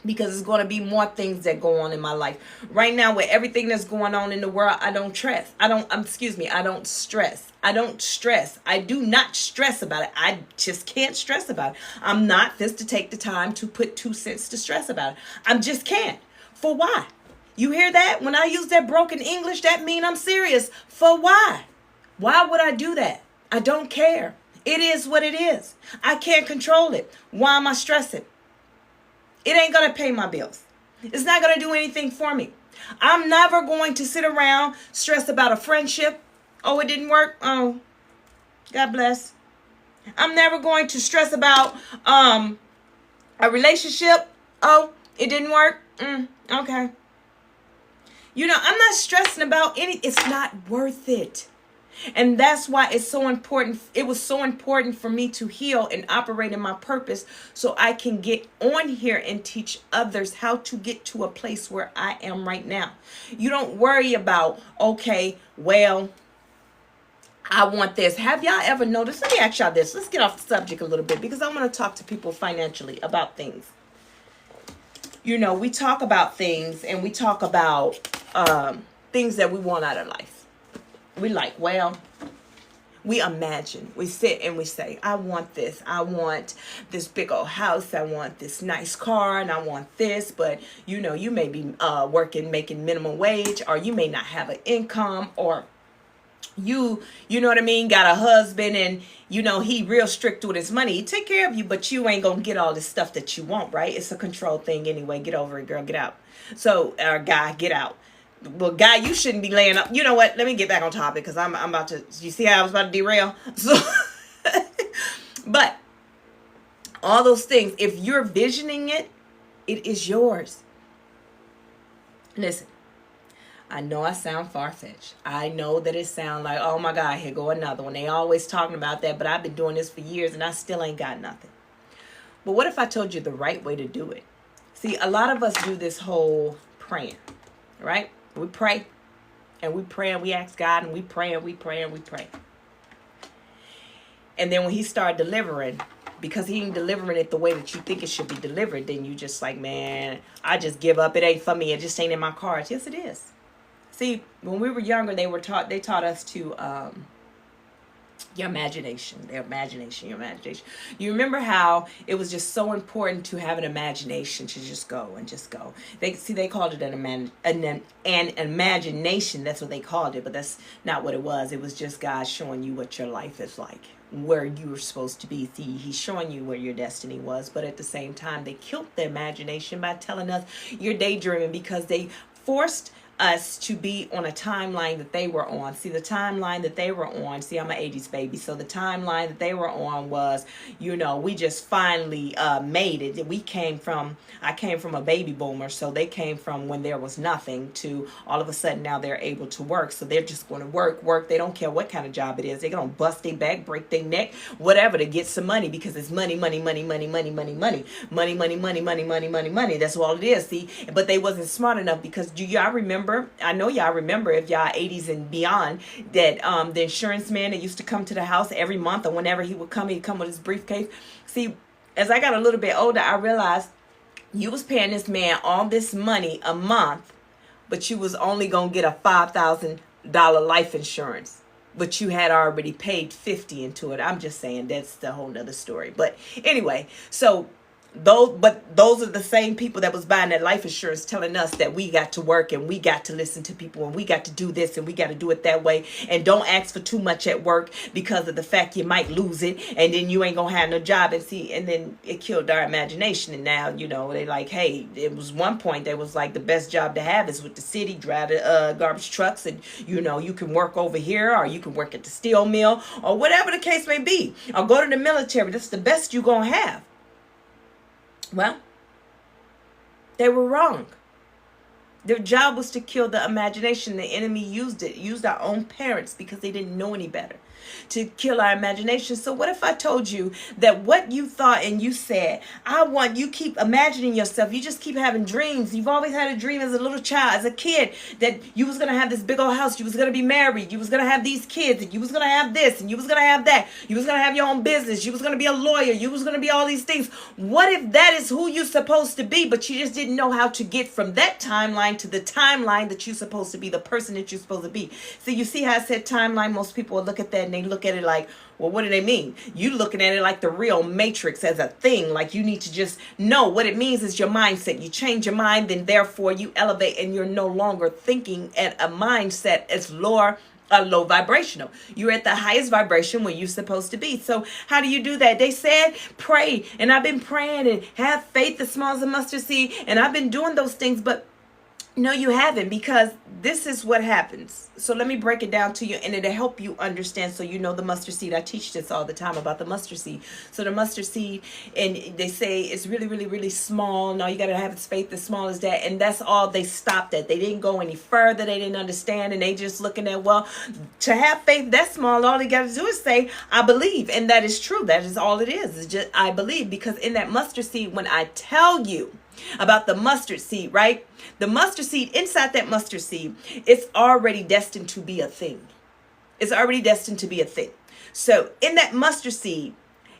Because there's going to be more things that go on in my life. Right now, with everything that's going on in the world, I don't stress. I don't stress. I don't stress. I do not stress about it. I just can't stress about it. I'm not fit to take the time to put 2 cents to stress about it. I just can't. For why? You hear that? When I use that broken English, that means I'm serious. For why? Why would I do that? I don't care. It is what it is. I can't control it. Why am I stressing? It ain't going to pay my bills. It's not going to do anything for me. I'm never going to sit around, stress about a friendship. Oh, it didn't work. Oh, God bless. I'm never going to stress about a relationship. Oh, it didn't work. Okay. You know, I'm not stressing about any. It's not worth it. And that's why it's so important. It was so important for me to heal and operate in my purpose so I can get on here and teach others how to get to a place where I am right now. You don't worry about, okay, well, I want this. Have y'all ever noticed? Let me ask y'all this. Let's get off the subject a little bit because I want to talk to people financially about things. You know, we talk about things and we talk about things that we want out of life. We like, well, we imagine, we sit and we say, I want this. I want this big old house. I want this nice car and I want this. But, you know, you may be working, making minimum wage, or you may not have an income, or you know what I mean, got a husband and, you know, he real strict with his money. He take care of you, but you ain't going to get all this stuff that you want, right? It's a control thing anyway. Get over it, girl. Get out. So, guy, get out. Well, guy, you shouldn't be laying up. You know what? Let me get back on topic because I'm about to. You see how I was about to derail? So, but all those things, if you're visioning it, it is yours. Listen, I know I sound far-fetched. I know that it sounds like, oh my God, here go another one. They always talking about that, but I've been doing this for years and I still ain't got nothing. But what if I told you the right way to do it? See, a lot of us do this whole praying, right? We pray and we pray and we ask God and we pray and we pray and we pray. And then when he started delivering, because he ain't delivering it the way that you think it should be delivered, then you just like, man, I just give up. It ain't for me. It just ain't in my cards. Yes, it is. See, when we were younger, they taught us to Your imagination, their imagination, your imagination. You remember how it was just so important to have an imagination, to just go and just go. They called it an imagination. That's what they called it, but that's not what it was. It was just God showing you what your life is like, where you were supposed to be. See, he's showing you where your destiny was, but at the same time, they killed the imagination by telling us you're daydreaming, because they forced us to be on a timeline that they were on. See, the timeline that they were on, see, I'm an 80s baby, so the timeline that they were on was, we just finally made it. I came from a baby boomer, so they came from when there was nothing to all of a sudden now they're able to work. So they're just going to work. They don't care what kind of job it is. They're going to bust their back, break their neck, whatever, to get some money, because it's money. That's all it is. See, but they wasn't smart enough, because do y'all remember? I know y'all remember, if y'all 80s and beyond, that the insurance man that used to come to the house every month, or whenever he would come, he'd come with his briefcase. See, as I got a little bit older, I realized you was paying this man all this money a month, but you was only going to get a $5,000 life insurance, but you had already paid 50 into it. I'm just saying, that's the whole nother story. But anyway, so those are the same people that was buying that life insurance, telling us that we got to work and we got to listen to people and we got to do this and we got to do it that way, and don't ask for too much at work because of the fact you might lose it, and then you ain't gonna have no job. And then it killed our imagination. And now they like, hey, it was one point that was like the best job to have is with the city, drive the garbage trucks, and you can work over here, or you can work at the steel mill, or whatever the case may be, or go to the military. That's the best you gonna have. Well, they were wrong. Their job was to kill the imagination. The enemy used our own parents, because they didn't know any better, to kill our imagination. So what if I told you that what you thought and you said, you keep imagining yourself, you just keep having dreams. You've always had a dream as a little child, as a kid, that you was going to have this big old house, you was going to be married, you was going to have these kids, and you was going to have this, and you was going to have that, you was going to have your own business, you was going to be a lawyer, you was going to be all these things. What if that is who you're supposed to be, but you just didn't know how to get from that timeline to the timeline that you're supposed to be, the person that you're supposed to be? So you see how I said timeline? Most people will look at that and they look at it like, well, what do they mean? You looking at it like the real matrix, as a thing, like you need to just know what it means is your mindset. You change your mind, then therefore you elevate, and you're no longer thinking at a mindset as low vibrational. You're at the highest vibration where you're supposed to be. So how do you do that? They said pray, and I've been praying, and have faith as small as a mustard seed, and I've been doing those things, but no, you haven't, because this is what happens. So let me break it down to you, and it'll help you understand, so you know the mustard seed. I teach this all the time about the mustard seed. So the mustard seed, and they say it's really, really, really small. No, you got to have its faith as small as that. And that's all they stopped at. They didn't go any further. They didn't understand, and they just looking at, well, to have faith that small, all they got to do is say, I believe. And that is true. That is all it is. It's just, I believe. Because in that mustard seed, when I tell you about the mustard seed, right? The mustard seed, inside that mustard seed, it's already destined to be a thing. It's already destined to be a thing. So in that mustard seed,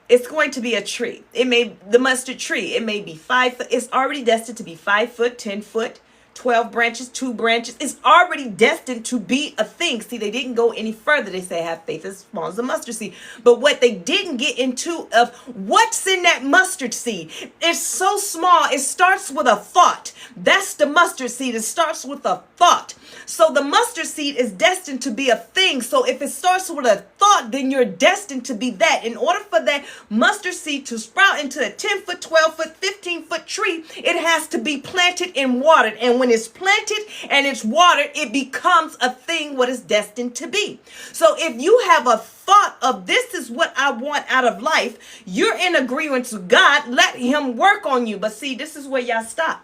it's going to be a tree. The mustard tree, it may be 5 foot. It's already destined to be 5 foot, 10 foot, 12 branches, 2 branches. It's already destined to be a thing. See, they didn't go any further. They say have faith as small as a mustard seed. But what they didn't get into of what's in that mustard seed, it's so small. It starts with a thought. That's the mustard seed. It starts with a thought. So the mustard seed is destined to be a thing. So if it starts with a thought, then you're destined to be that. In order for that mustard seed to sprout into a 10 foot, 12 foot, 15 foot tree, it has to be planted and watered. And when it's planted and it's watered, it becomes a thing what it's destined to be. So if you have a thought of this is what I want out of life, you're in agreement to God. Let him work on you. But see, this is where y'all stop.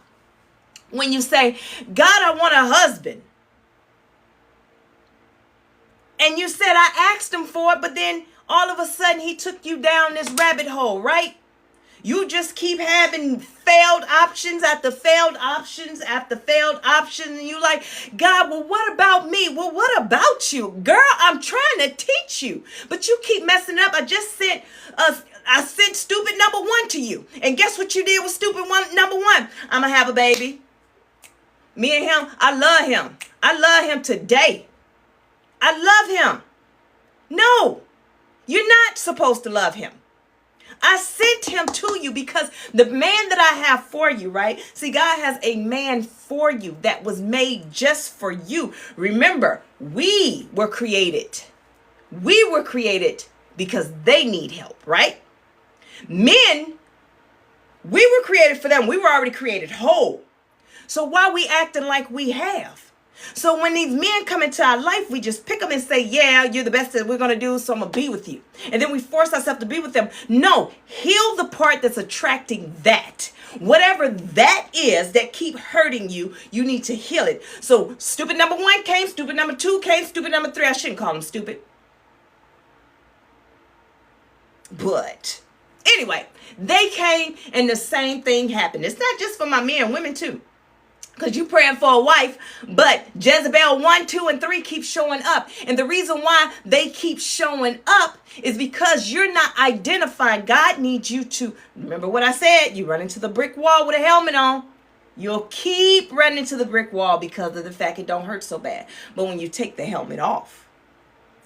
When you say, God, I want a husband. And you said, I asked him for it, but then all of a sudden he took you down this rabbit hole, right? You just keep having failed options after failed options after failed options. And you like, God, well, what about me? Well, what about you? Girl, I'm trying to teach you, but you keep messing up. I sent stupid number 1 to you. And guess what you did with number 1? I'm going to have a baby. Me and him, I love him. I love him today. I love him. No, You're not supposed to love him. I sent him to you because the man that I have for you, right? See, God has a man for you that was made just for you. Remember, we were created. We were created because they need help, right? Men, we were created for them. We were already created whole. So why are we acting like we have? So when these men come into our life, we just pick them and say, yeah, you're the best that we're going to do, so I'm going to be with you. And then we force ourselves to be with them. No, heal the part that's attracting that. Whatever that is that keep hurting you, you need to heal it. So stupid number 1 came, stupid number 2 came, stupid number 3. I shouldn't call them stupid. But anyway, they came and the same thing happened. It's not just for my men, women too. Because you praying for a wife, but Jezebel 1, 2, and 3 keep showing up. And the reason why they keep showing up is because you're not identifying. God needs you to, remember what I said, you run into the brick wall with a helmet on. You'll keep running into the brick wall because of the fact it don't hurt so bad. But when you take the helmet off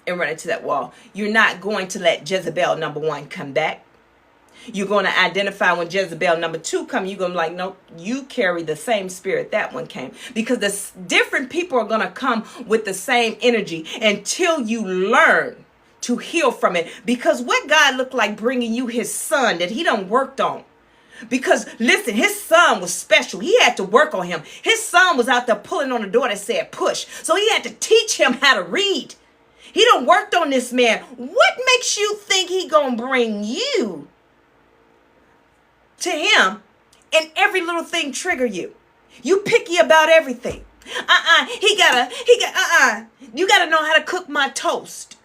and run into that wall, you're not going to let Jezebel number 1 come back. You're going to identify when Jezebel number 2 come. You're going to be like, nope, you carry the same spirit that one came. Because the different people are going to come with the same energy until you learn to heal from it. Because what God looked like bringing you his son that he done worked on. Because listen, his son was special. He had to work on him. His son was out there pulling on the door that said push. So he had to teach him how to read. He done worked on this man. What makes you think he going to bring you to him and every little thing trigger you? You picky about everything. You gotta know how to cook my toast.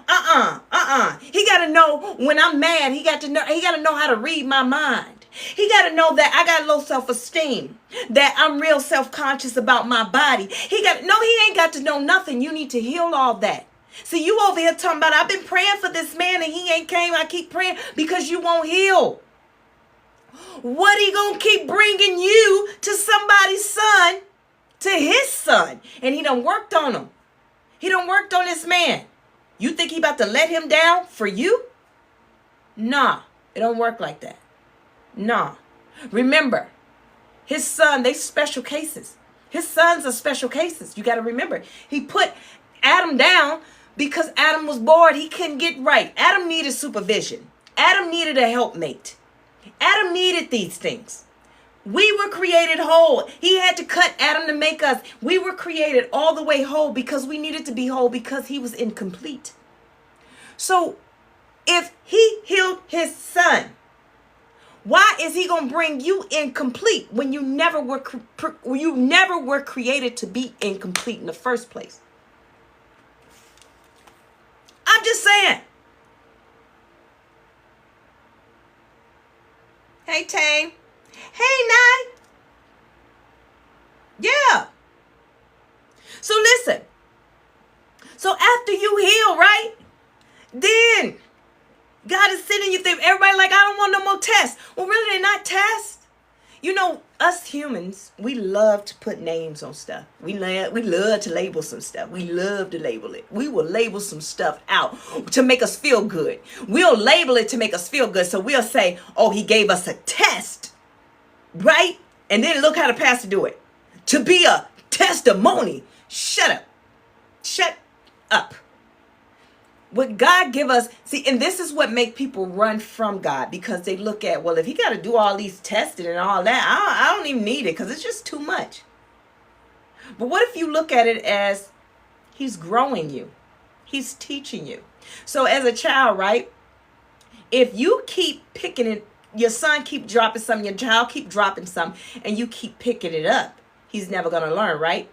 He gotta know when I'm mad. He gotta know how to read my mind. He gotta know that I got low self-esteem, that I'm real self-conscious about my body. He ain't got to know nothing. You need to heal all that. See, you over here talking about, I've been praying for this man and he ain't came. I keep praying because you won't heal. What he gonna keep bringing you to somebody's son, to his son? And he done worked on him. He done worked on this man. You think he about to let him down for you? Nah, it don't work like that. Nah. Remember, his son, they special cases. His sons are special cases. You got to remember, he put Adam down because Adam was bored. He couldn't get right. Adam needed supervision. Adam needed a helpmate. Adam needed these things. We were created whole. He had to cut Adam to make us. We were created all the way whole because we needed to be whole because he was incomplete. So if he healed his son, why is he going to bring you incomplete when you never were created to be incomplete in the first place? I'm just saying. Hey, Tame. Hey, Nye. Yeah. So listen. So after you heal, right? Then God is sending you things. Everybody like, I don't want no more tests. Well, really, they're not tests. You know, us humans, we love to put names on stuff. We love to label some stuff. We love to label it. We will label some stuff out to make us feel good. We'll label it to make us feel good. So we'll say, oh, he gave us a test, right? And then look how the pastor do it. To be a testimony. Shut up. Shut up. What God give us, see, and this is what make people run from God, because they look at, well, if he got to do all these testing and all that, I don't even need it because it's just too much. But what if you look at it as he's growing you? He's teaching you. So as a child, right, if you keep picking it, your son keep dropping something, your child keep dropping something, and you keep picking it up, he's never going to learn, right?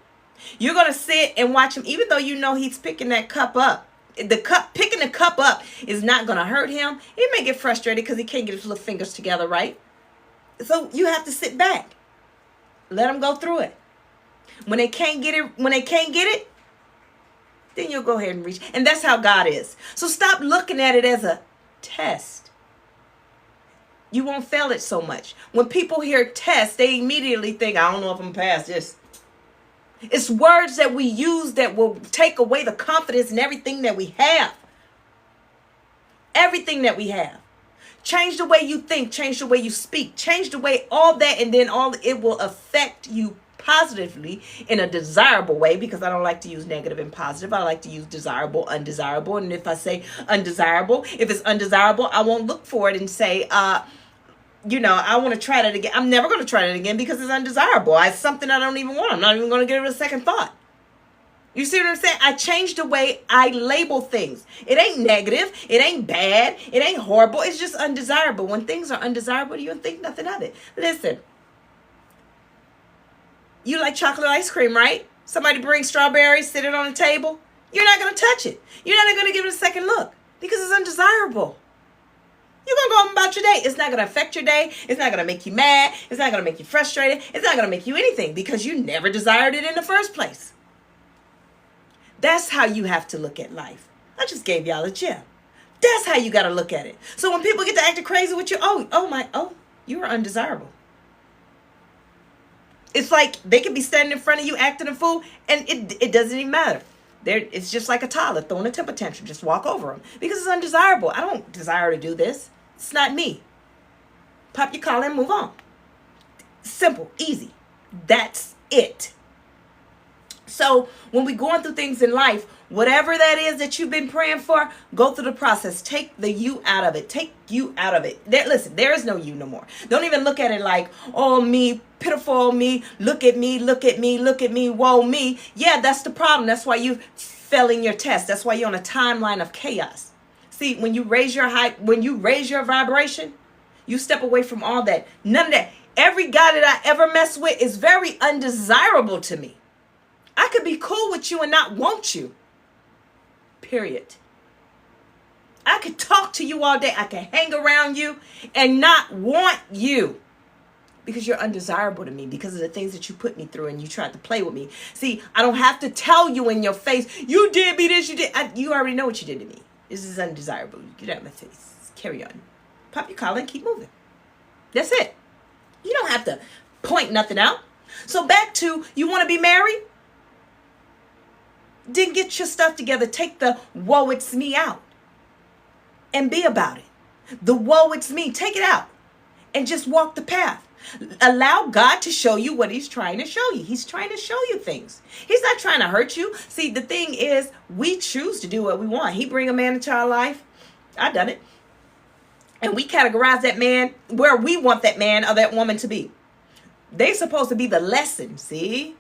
You're going to sit and watch him, even though you know he's picking that cup up. Picking the cup up is not going to hurt him. He may get frustrated because he can't get his little fingers together, right? So you have to sit back. Let him go through it. When they can't get it, then you'll go ahead and reach. And that's how God is. So stop looking at it as a test. You won't fail it so much. When people hear test, they immediately think, I don't know if I'm past this. It's words that we use that will take away the confidence in everything that we have. Everything that we have. Change the way you think, change the way you speak, change the way all that, and then all it will affect you positively in a desirable way, because I don't like to use negative and positive. I like to use desirable, undesirable. And if I say undesirable, if it's undesirable, I won't look for it and say, I want to try that again. I'm never going to try that again because it's undesirable. It's something I don't even want. I'm not even going to give it a second thought. You see what I'm saying? I changed the way I label things. It ain't negative. It ain't bad. It ain't horrible. It's just undesirable. When things are undesirable, you don't think nothing of it. Listen, you like chocolate ice cream, right? Somebody brings strawberries, sit it on the table. You're not going to touch it. You're not going to give it a second look because it's undesirable. You're going to go on about your day. It's not going to affect your day. It's not going to make you mad. It's not going to make you frustrated. It's not going to make you anything because you never desired it in the first place. That's how you have to look at life. I just gave y'all a gem. That's how you got to look at it. So when people get to acting crazy with you, you are undesirable. It's like they could be standing in front of you acting a fool, and it doesn't even matter. It's just like a toddler throwing a temper tantrum. Just walk over them because it's undesirable. I don't desire to do this. It's not me. Pop your collar and move on. Simple, easy. That's it. So when we're going through things in life, whatever that is that you've been praying for, go through the process. Take the you out of it. Take you out of it. Listen, there is no you no more. Don't even look at it like, oh, me, pitiful me, look at me, look at me, look at me, whoa, me. Yeah, that's the problem. That's why you fell in your test. That's why you're on a timeline of chaos. See, when you raise your vibration, you step away from all that. None of that. Every guy that I ever mess with is very undesirable to me. I could be cool with you and not want you. Period. I could talk to you all day. I could hang around you and not want you because you're undesirable to me because of the things that you put me through and you tried to play with me. See, I don't have to tell you in your face, you did me this, you already know what you did to me. This is undesirable. Get out of my face. Carry on. Pop your collar and keep moving. That's it. You don't have to point nothing out. So back to, you want to be married? Then get your stuff together. Take the woe it's me out and be about it. The woe it's me, take it out and just walk the path. Allow God to show you what he's trying to show you. He's trying to show you things. He's not trying to hurt you. See, the thing is, we choose to do what we want. He bring a man into our life. I done it. And we categorize that man where we want that man or that woman to be. They're supposed to be the lesson, see?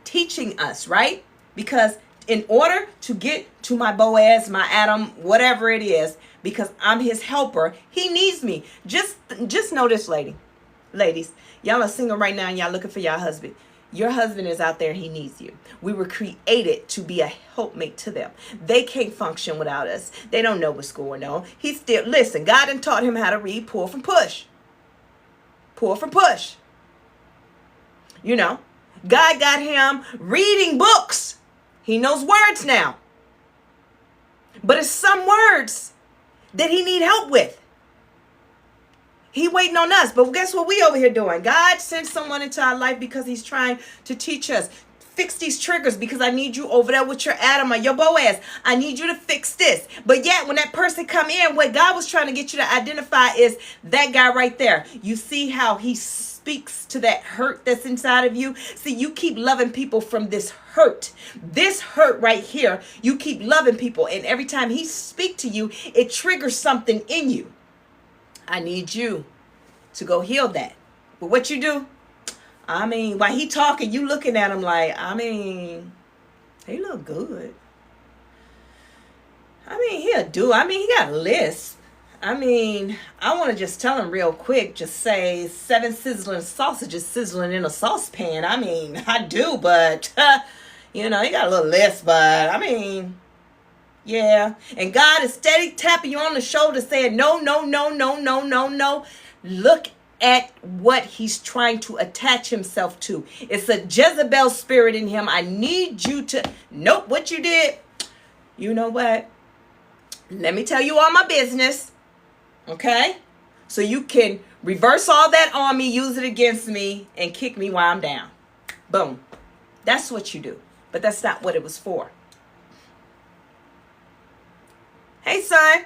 Teaching us, right? Because in order to get to my Boaz, my Adam, whatever it is, because I'm his helper, he needs me. Just know this, ladies, y'all are single right now and y'all looking for your husband. Your husband is out there. He needs you. We were created to be a helpmate to them. They can't function without us. They don't know what's going on. Listen, God done taught him how to read, pull from push. Pull from push. You know, God got him reading books. He knows words now. But it's some words that he need help with. He waiting on us. But guess what we over here doing? God sent someone into our life because he's trying to teach us. Fix these triggers because I need you over there with your Adam or your Boaz. I need you to fix this. But yet when that person come in, what God was trying to get you to identify is that guy right there. You see how he speaks to that hurt that's inside of you? See, you keep loving people from this hurt. This hurt right here, you keep loving people. And every time he speaks to you, it triggers something in you. I need you to go heal that. But what you do? I mean, while he talking, you looking at him like, I mean, he look good. I mean, he'll do. I mean, he got a lisp. I mean, I want to just tell him real quick, just say 7 sizzling sausages sizzling in a saucepan. I mean, I do, but, you know, he got a little lisp, but, I mean, yeah. And God is steady tapping you on the shoulder saying, no, no, no, no, no, no, no. Look at what he's trying to attach himself to. It's a Jezebel spirit in him. I need you to, nope, what you did. You know what? Let me tell you all my business. Okay? So you can reverse all that on me, use it against me, and kick me while I'm down. Boom. That's what you do. But that's not what it was for. Hey, son.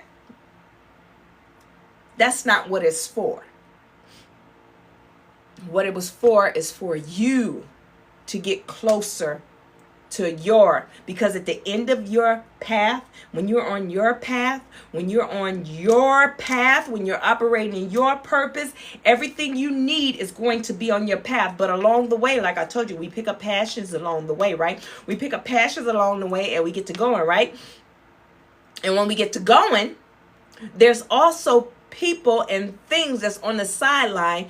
That's not what it's for. What it was for is for you to get closer to because at the end of your path, when you're on your path, when you're operating in your purpose, everything you need is going to be on your path. But along the way, like I told you, we pick up passions along the way, right? We pick up passions along the way and we get to going, right? And when we get to going, there's also people and things that's on the sideline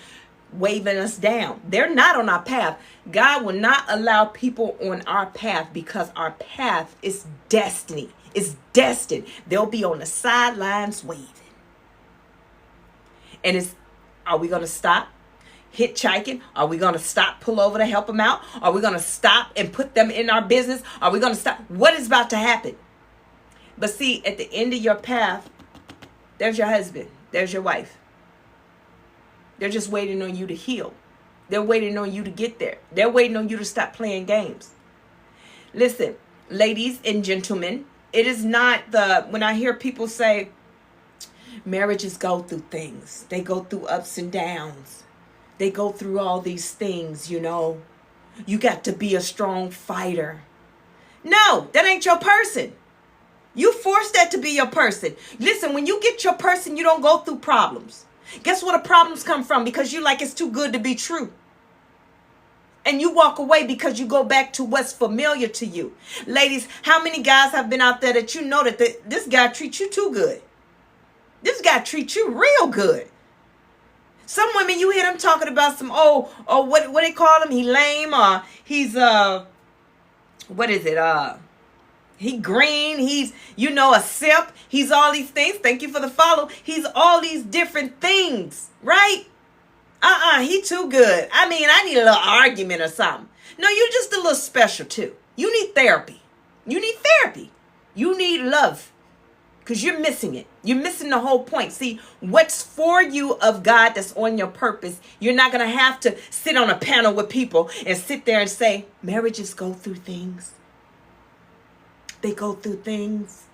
waving us down. They're not on our path. God will not allow people on our path because our path is destiny. It's destined. They'll be on the sidelines waving. And are we going to stop hitchhiking? Are we going to stop, pull over to help them out? Are we going to stop and put them in our business? Are we going to stop? What is about to happen? But see, at the end of your path, there's your husband. There's your wife. They're just waiting on you to heal. They're waiting on you to get there. They're waiting on you to stop playing games. Listen, ladies and gentlemen, it is not when I hear people say, marriages go through things. They go through ups and downs. They go through all these things, you know. You got to be a strong fighter. No, that ain't your person. You force that to be your person. Listen, when you get your person, you don't go through problems. Guess where the problems come from? Because you like it's too good to be true. And you walk away because you go back to what's familiar to you. Ladies, how many guys have been out there that you know that this guy treats you too good? This guy treats you real good. Some women, you hear them talking about some, what they call him? He lame, or he's, what is it? He green, he's, a simp. He's all these things. Thank you for the follow. He's all these different things, right? He too good. I need a little argument or something. No, you're just a little special too. You need therapy. You need love. Because you're missing it. You're missing the whole point. See, what's for you of God that's on your purpose, you're not going to have to sit on a panel with people and sit there and say, marriages go through things. They go through things.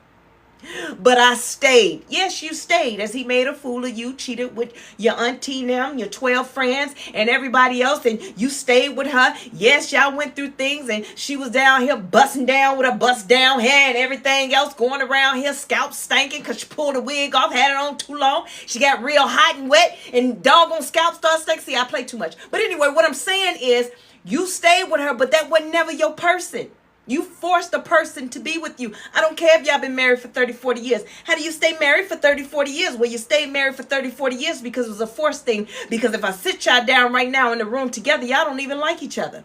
But I stayed. Yes, you stayed as he made a fool of you, cheated with your auntie now, your 12 friends and everybody else, and you stayed with her. Yes, y'all went through things, and she was down here busting down with a bust down hair and everything else, going around here scalp stanking because she pulled a wig off, had it on too long. She got real hot and wet, and doggone scalp started stinking. See, I play too much. But anyway, what I'm saying is you stayed with her, but that was never your person. You forced a person to be with you. I don't care if y'all been married for 30, 40 years. How do you stay married for 30, 40 years? Well, you stayed married for 30, 40 years because it was a forced thing. Because if I sit y'all down right now in the room together, y'all don't even like each other.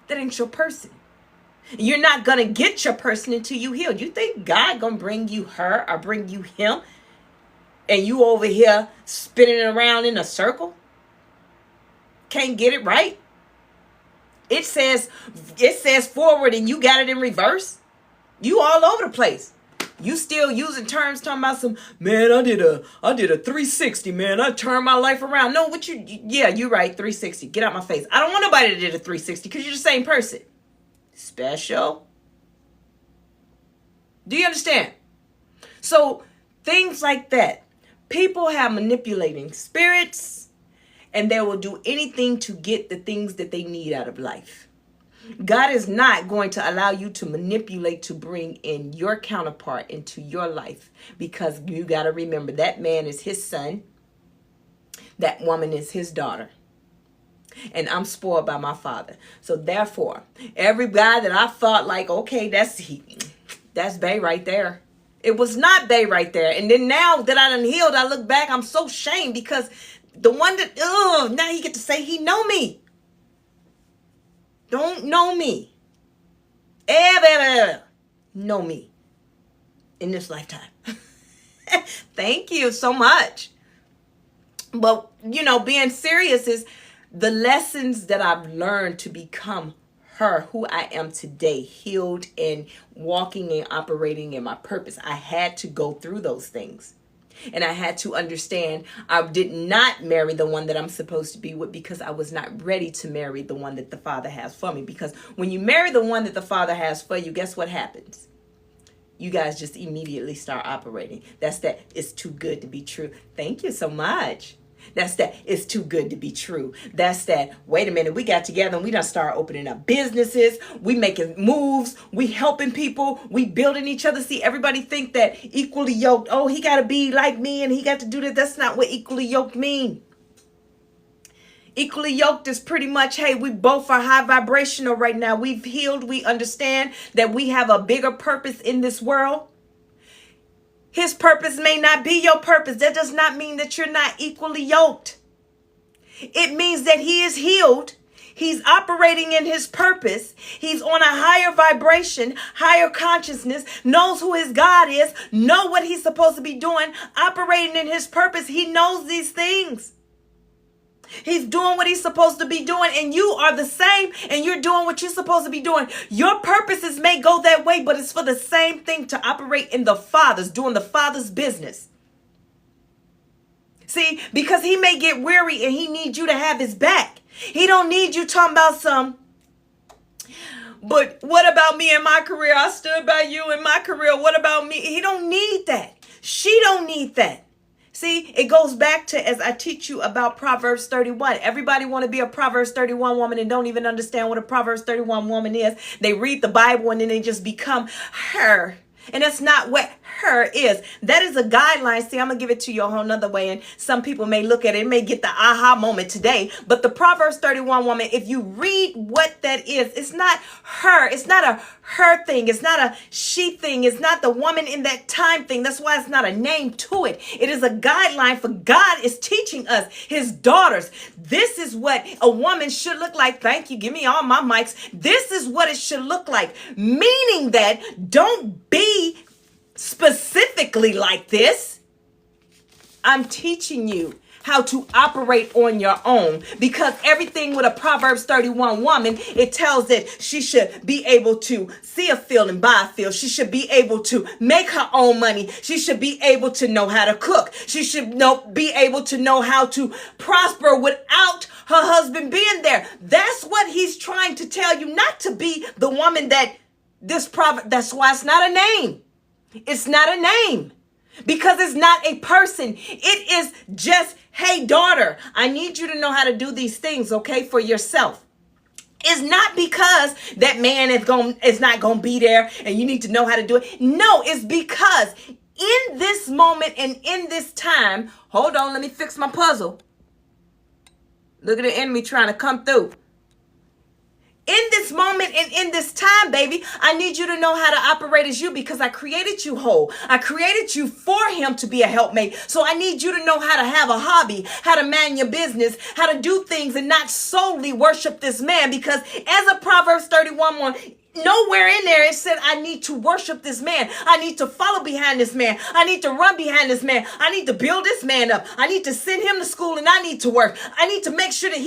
That ain't your person. You're not going to get your person until you heal. You think God going to bring you her or bring you him? And you over here spinning around in a circle? Can't get it right? It says forward and you got it in reverse. You all over the place. You still using terms talking about some, man, I did a 360, man. I turned my life around. No, you're right, 360. Get out my face. I don't want nobody that did a 360 because you're the same person. Special. Do you understand? So things like that. People have manipulating spirits. And they will do anything to get the things that they need out of life. God is not going to allow you to manipulate to bring in your counterpart into your life. Because you got to remember that man is his son. That woman is his daughter. And I'm spoiled by my father. So therefore, every guy that I thought like, okay, that's bae right there. It was not bae right there. And then now that I done healed, I look back, I'm so ashamed because the one that, now he get to say he know me. Don't know me. Ever know me in this lifetime. Thank you so much. But, being serious is the lessons that I've learned to become who I am today, healed and walking and operating in my purpose. I had to go through those things. And I had to understand I did not marry the one that I'm supposed to be with because I was not ready to marry the one that the Father has for me. Because when you marry the one that the Father has for you, guess what happens? you guys just immediately start operating. That's that. It's too good to be true. Thank you so much. That's that. It's too good to be true. That's that. Wait a minute. We got together and we done start opening up businesses. We making moves. We helping people. We building each other. See, everybody think that equally yoked. Oh, he got to be like me and he got to do that. That's not what equally yoked mean. Equally yoked is pretty much, hey, we both are high vibrational right now. We've healed. We understand that we have a bigger purpose in this world. His purpose may not be your purpose. That does not mean that you're not equally yoked. It means that he is healed. He's operating in his purpose. He's on a higher vibration, higher consciousness, knows who his God is, know what he's supposed to be doing, operating in his purpose. He knows these things. He's doing what he's supposed to be doing, and you are the same, and you're doing what you're supposed to be doing. Your purposes may go that way, but it's for the same thing, to operate in the Father's, doing the Father's business. See, because he may get weary and he needs you to have his back. He don't need you talking about but what about me and my career? I stood by you in my career. What about me? He don't need that. She don't need that. See, it goes back to, as I teach you about Proverbs 31. Everybody want to be a Proverbs 31 woman and don't even understand what a Proverbs 31 woman is. They read the Bible and then they just become her. And that's not what her is. That is a guideline. See, I'm going to give it to you a whole nother way. And some people may look at it, may get the aha moment today. But the Proverbs 31 woman, if you read what that is, it's not her. It's not a her thing. It's not a she thing. It's not the woman in that time thing. That's why it's not a name to it. It is a guideline, for God is teaching us, his daughters. This is what a woman should look like. Thank you. Give me all my mics. This is what it should look like. Meaning that don't be specifically like this. I'm teaching you how to operate on your own, because everything with a Proverbs 31 woman, it tells that she should be able to see a field and buy a field. She should be able to make her own money. She should be able to know how to cook. She should be able to know how to prosper without her husband being there. That's what he's trying to tell you, not to be the woman that this prophet. That's why it's not a name. It's not a name, because it's not a person. It is just, hey, daughter, I need you to know how to do these things, okay, for yourself. It's not because that man is not going to be there and you need to know how to do it. No, it's because in this moment and in this time, hold on, let me fix my puzzle. Look at the enemy trying to come through. In this moment and in this time, baby, I need you to know how to operate as you, because I created you whole. I created you for him to be a helpmate. So I need you to know how to have a hobby, how to man your business, how to do things and not solely worship this man. Because as a Proverbs 31 one, nowhere in there it said I need to worship this man. I need to follow behind this man. I need to run behind this man. I need to build this man up. I need to send him to school and I need to work. I need to make sure that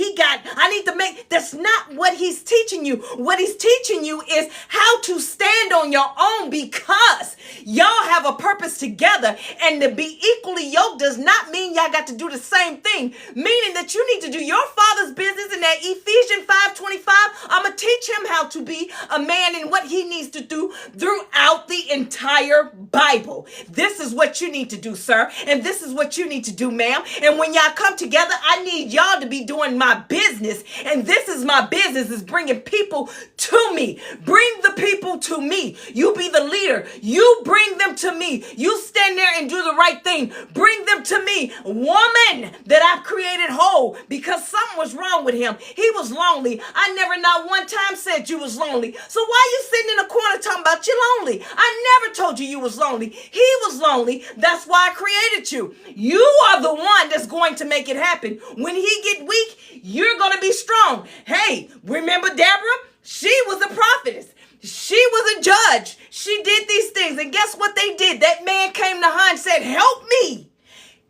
that's not what he's teaching you. What he's teaching you is how to stand on your own, because y'all have a purpose together, and to be equally yoked does not mean y'all got to do the same thing, meaning that you need to do your father's business. In that Ephesians 5:25, I'm going to teach him how to be a man and what he needs to do throughout the entire Bible. This is what you need to do, sir. And this is what you need to do, ma'am. And when y'all come together, I need y'all to be doing my business. And this is my business, is bringing people to me. Bring the people to me. You be the leader. You bring them to me. You stand there and do the right thing. Bring them to me. Woman that I've created whole, because something was wrong with him. He was lonely. I never not one time said you was lonely. So why you sitting in a corner talking about you lonely? I never told you was lonely. He was lonely. That's why I created you. You are the one that's going to make it happen. When he get weak, you're going to be strong. Hey, remember Deborah? She was a prophetess. She was a judge. She did these things. And guess what they did? That man came to her and said, help me.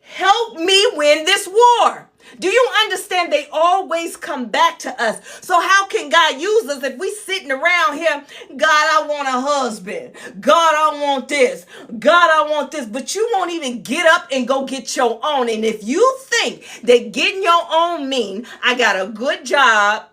Help me win this war. Do you understand? They always come back to us. So how can God use us if we sitting around here? God, I want a husband. God, I want this. God, I want this. But you won't even get up and go get your own. And if you think that getting your own mean, I got a good job,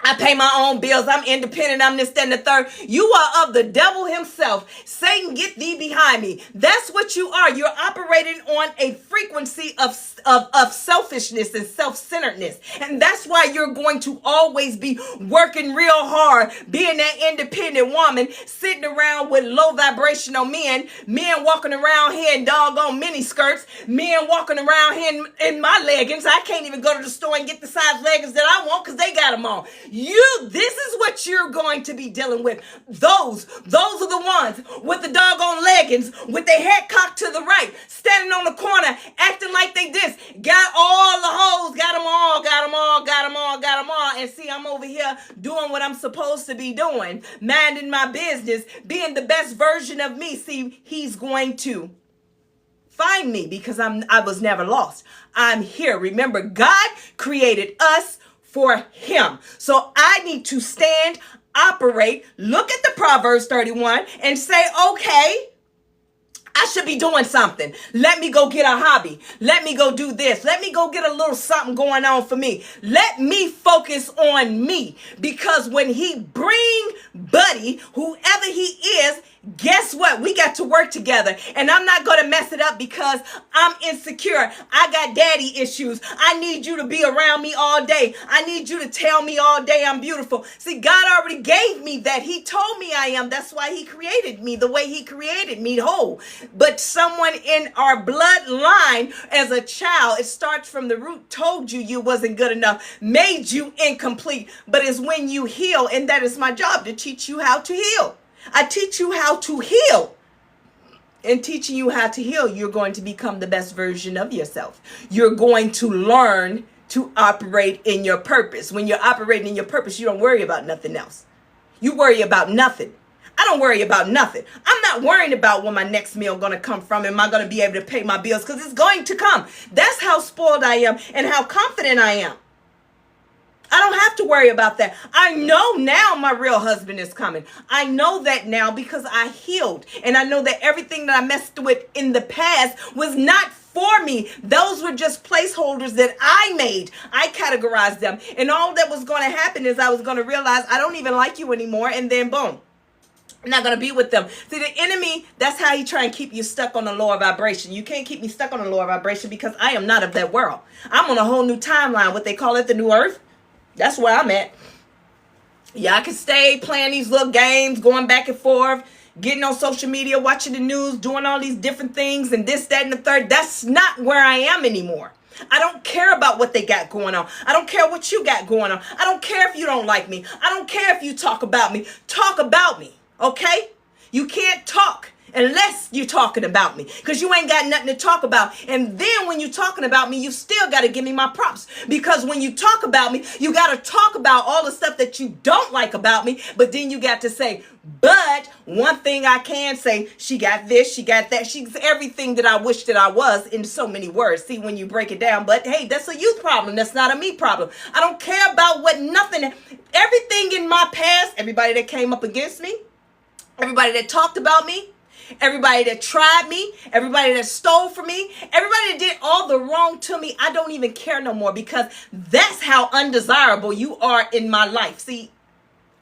I pay my own bills. I'm independent. I'm this, that, and the third. You are of the devil himself. Satan, get thee behind me. That's what you are. You're operating on a frequency of selfishness and self-centeredness. And that's why you're going to always be working real hard, being that independent woman, sitting around with low vibrational men walking around here in doggone mini skirts, men walking around here in my leggings. I can't even go to the store and get the size leggings that I want because they got them on. This is what you're going to be dealing with. Those are the ones with the doggone leggings, with their head cocked to the right, standing on the corner, acting like they this. Got all the hoes, got them all, got them all, got them all, got them all. And see, I'm over here doing what I'm supposed to be doing, minding my business, being the best version of me. See, he's going to find me because I was never lost. I'm here. Remember, God created us for him. So I need to stand, operate, look at the Proverbs 31 and say, okay, I should be doing something. Let me go get a hobby. Let me go do this. Let me go get a little something going on for me. Let me focus on me. Because when he bring Buddy, whoever he is, guess what? We got to work together. And I'm not going to mess it up because I'm insecure. I got daddy issues. I need you to be around me all day. I need you to tell me all day I'm beautiful. See, God already gave me that. He told me I am. That's why he created me the way he created me whole. But someone in our bloodline as a child, it starts from the root, told you wasn't good enough, made you incomplete. But it's when you heal, and that is my job, to teach you how to heal. I teach you how to heal. In teaching you how to heal, you're going to become the best version of yourself. You're going to learn to operate in your purpose. When you're operating in your purpose, you don't worry about nothing else. You worry about nothing. I don't worry about nothing. I'm not worrying about where my next meal going to come from. Am I going to be able to pay my bills? Because it's going to come. That's how spoiled I am and how confident I am. I don't have to worry about that. I know now my real husband is coming. I know that now because I healed. And I know that everything that I messed with in the past was not for me. Those were just placeholders that I made. I categorized them. And all that was going to happen is I was going to realize I don't even like you anymore. And then boom. I'm not going to be with them. See, the enemy, that's how he try and keep you stuck on a lower vibration. You can't keep me stuck on a lower vibration because I am not of that world. I'm on a whole new timeline, what they call it, the new earth. That's where I'm at. Yeah, I can stay playing these little games, going back and forth, getting on social media, watching the news, doing all these different things and this, that, and the third. That's not where I am anymore. I don't care about what they got going on. I don't care what you got going on. I don't care if you don't like me. I don't care if you talk about me. Talk about me, okay? You can't talk unless you're talking about me, because you ain't got nothing to talk about. And then when you're talking about me, you still got to give me my props, because when you talk about me, you got to talk about all the stuff that you don't like about me. But then you got to say, but one thing I can say, she got this, she got that, she's everything that I wish that I was, in so many words. See, when you break it down, but hey, that's a you problem. That's not a me problem. I don't care about what nothing, everything in my past, everybody that came up against me, everybody that talked about me, everybody that tried me, everybody that stole from me, everybody that did all the wrong to me, I don't even care no more, because that's how undesirable you are in my life. See,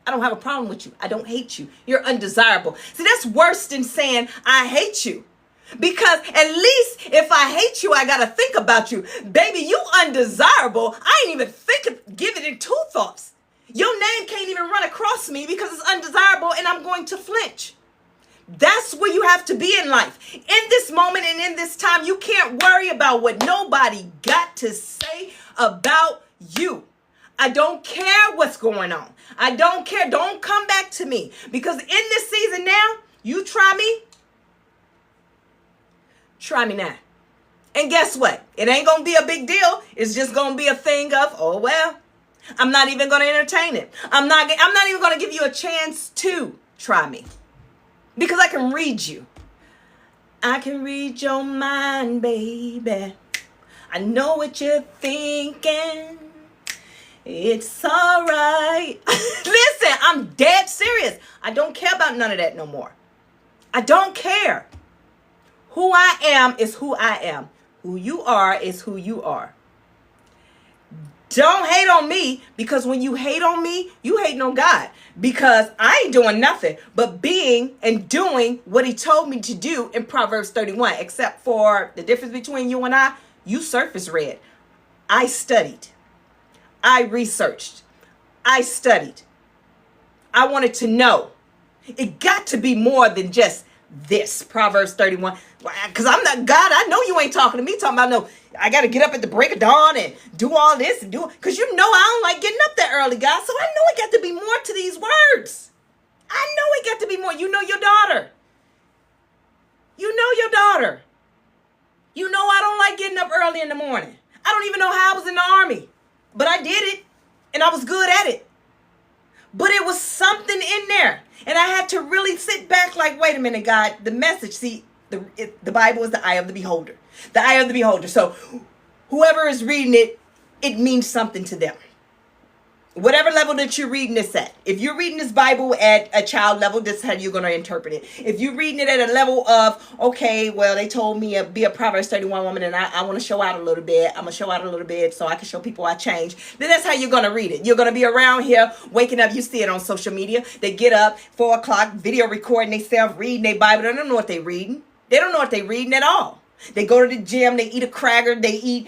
I don't have a problem with you. I don't hate you. You're undesirable. See, that's worse than saying I hate you. Because at least if I hate you, I got to think about you. Baby, you undesirable. I ain't even think of giving it two thoughts. Your name can't even run across me because it's undesirable, and I'm going to flinch. That's where you have to be in life. In this moment and in this time, you can't worry about what nobody got to say about you. I don't care what's going on. I don't care. Don't come back to me, because in this season now, you try me. Try me now. And guess what? It ain't going to be a big deal. It's just going to be a thing of, oh, well, I'm not even going to entertain it. I'm not even going to give you a chance to try me. Because I can read you. I can read your mind, baby. I know what you're thinking. It's all right. Listen, I'm dead serious. I don't care about none of that no more. I don't care. Who I am is who I am. Who you are is who you are. Don't hate on me, because when you hate on me, you hating on God, because I ain't doing nothing but being and doing what he told me to do in Proverbs 31, except for the difference between you and I. You surface read. I studied. I researched. I studied. I wanted to know. It got to be more than just this Proverbs 31, because I'm not God. I know you ain't talking to me talking about no, I got to get up at the break of dawn and do all this and do, because you know I don't like getting up that early, God. So I know it got to be more to these words. I know it got to be more. You know your daughter. You know your daughter. You know I don't like getting up early in the morning. I don't even know how I was in the army, but I did it and I was good at it. But it was something in there. And I had to really sit back like, wait a minute, God, the message. See, the Bible is the eye of the beholder. The eye of the beholder. So whoever is reading it, it means something to them. Whatever level that you're reading this at. If you're reading this Bible at a child level, this is how you're going to interpret it. If you're reading it at a level of, okay, well, they told me be a Proverbs 31 woman and I want to show out a little bit. I'm going to show out a little bit so I can show people I change. Then that's how you're going to read it. You're going to be around here waking up. You see it on social media. They get up 4 o'clock, video recording themselves, reading their Bible. They don't know what they're reading. They don't know what they're reading at all. They go to the gym, they eat a cracker, they eat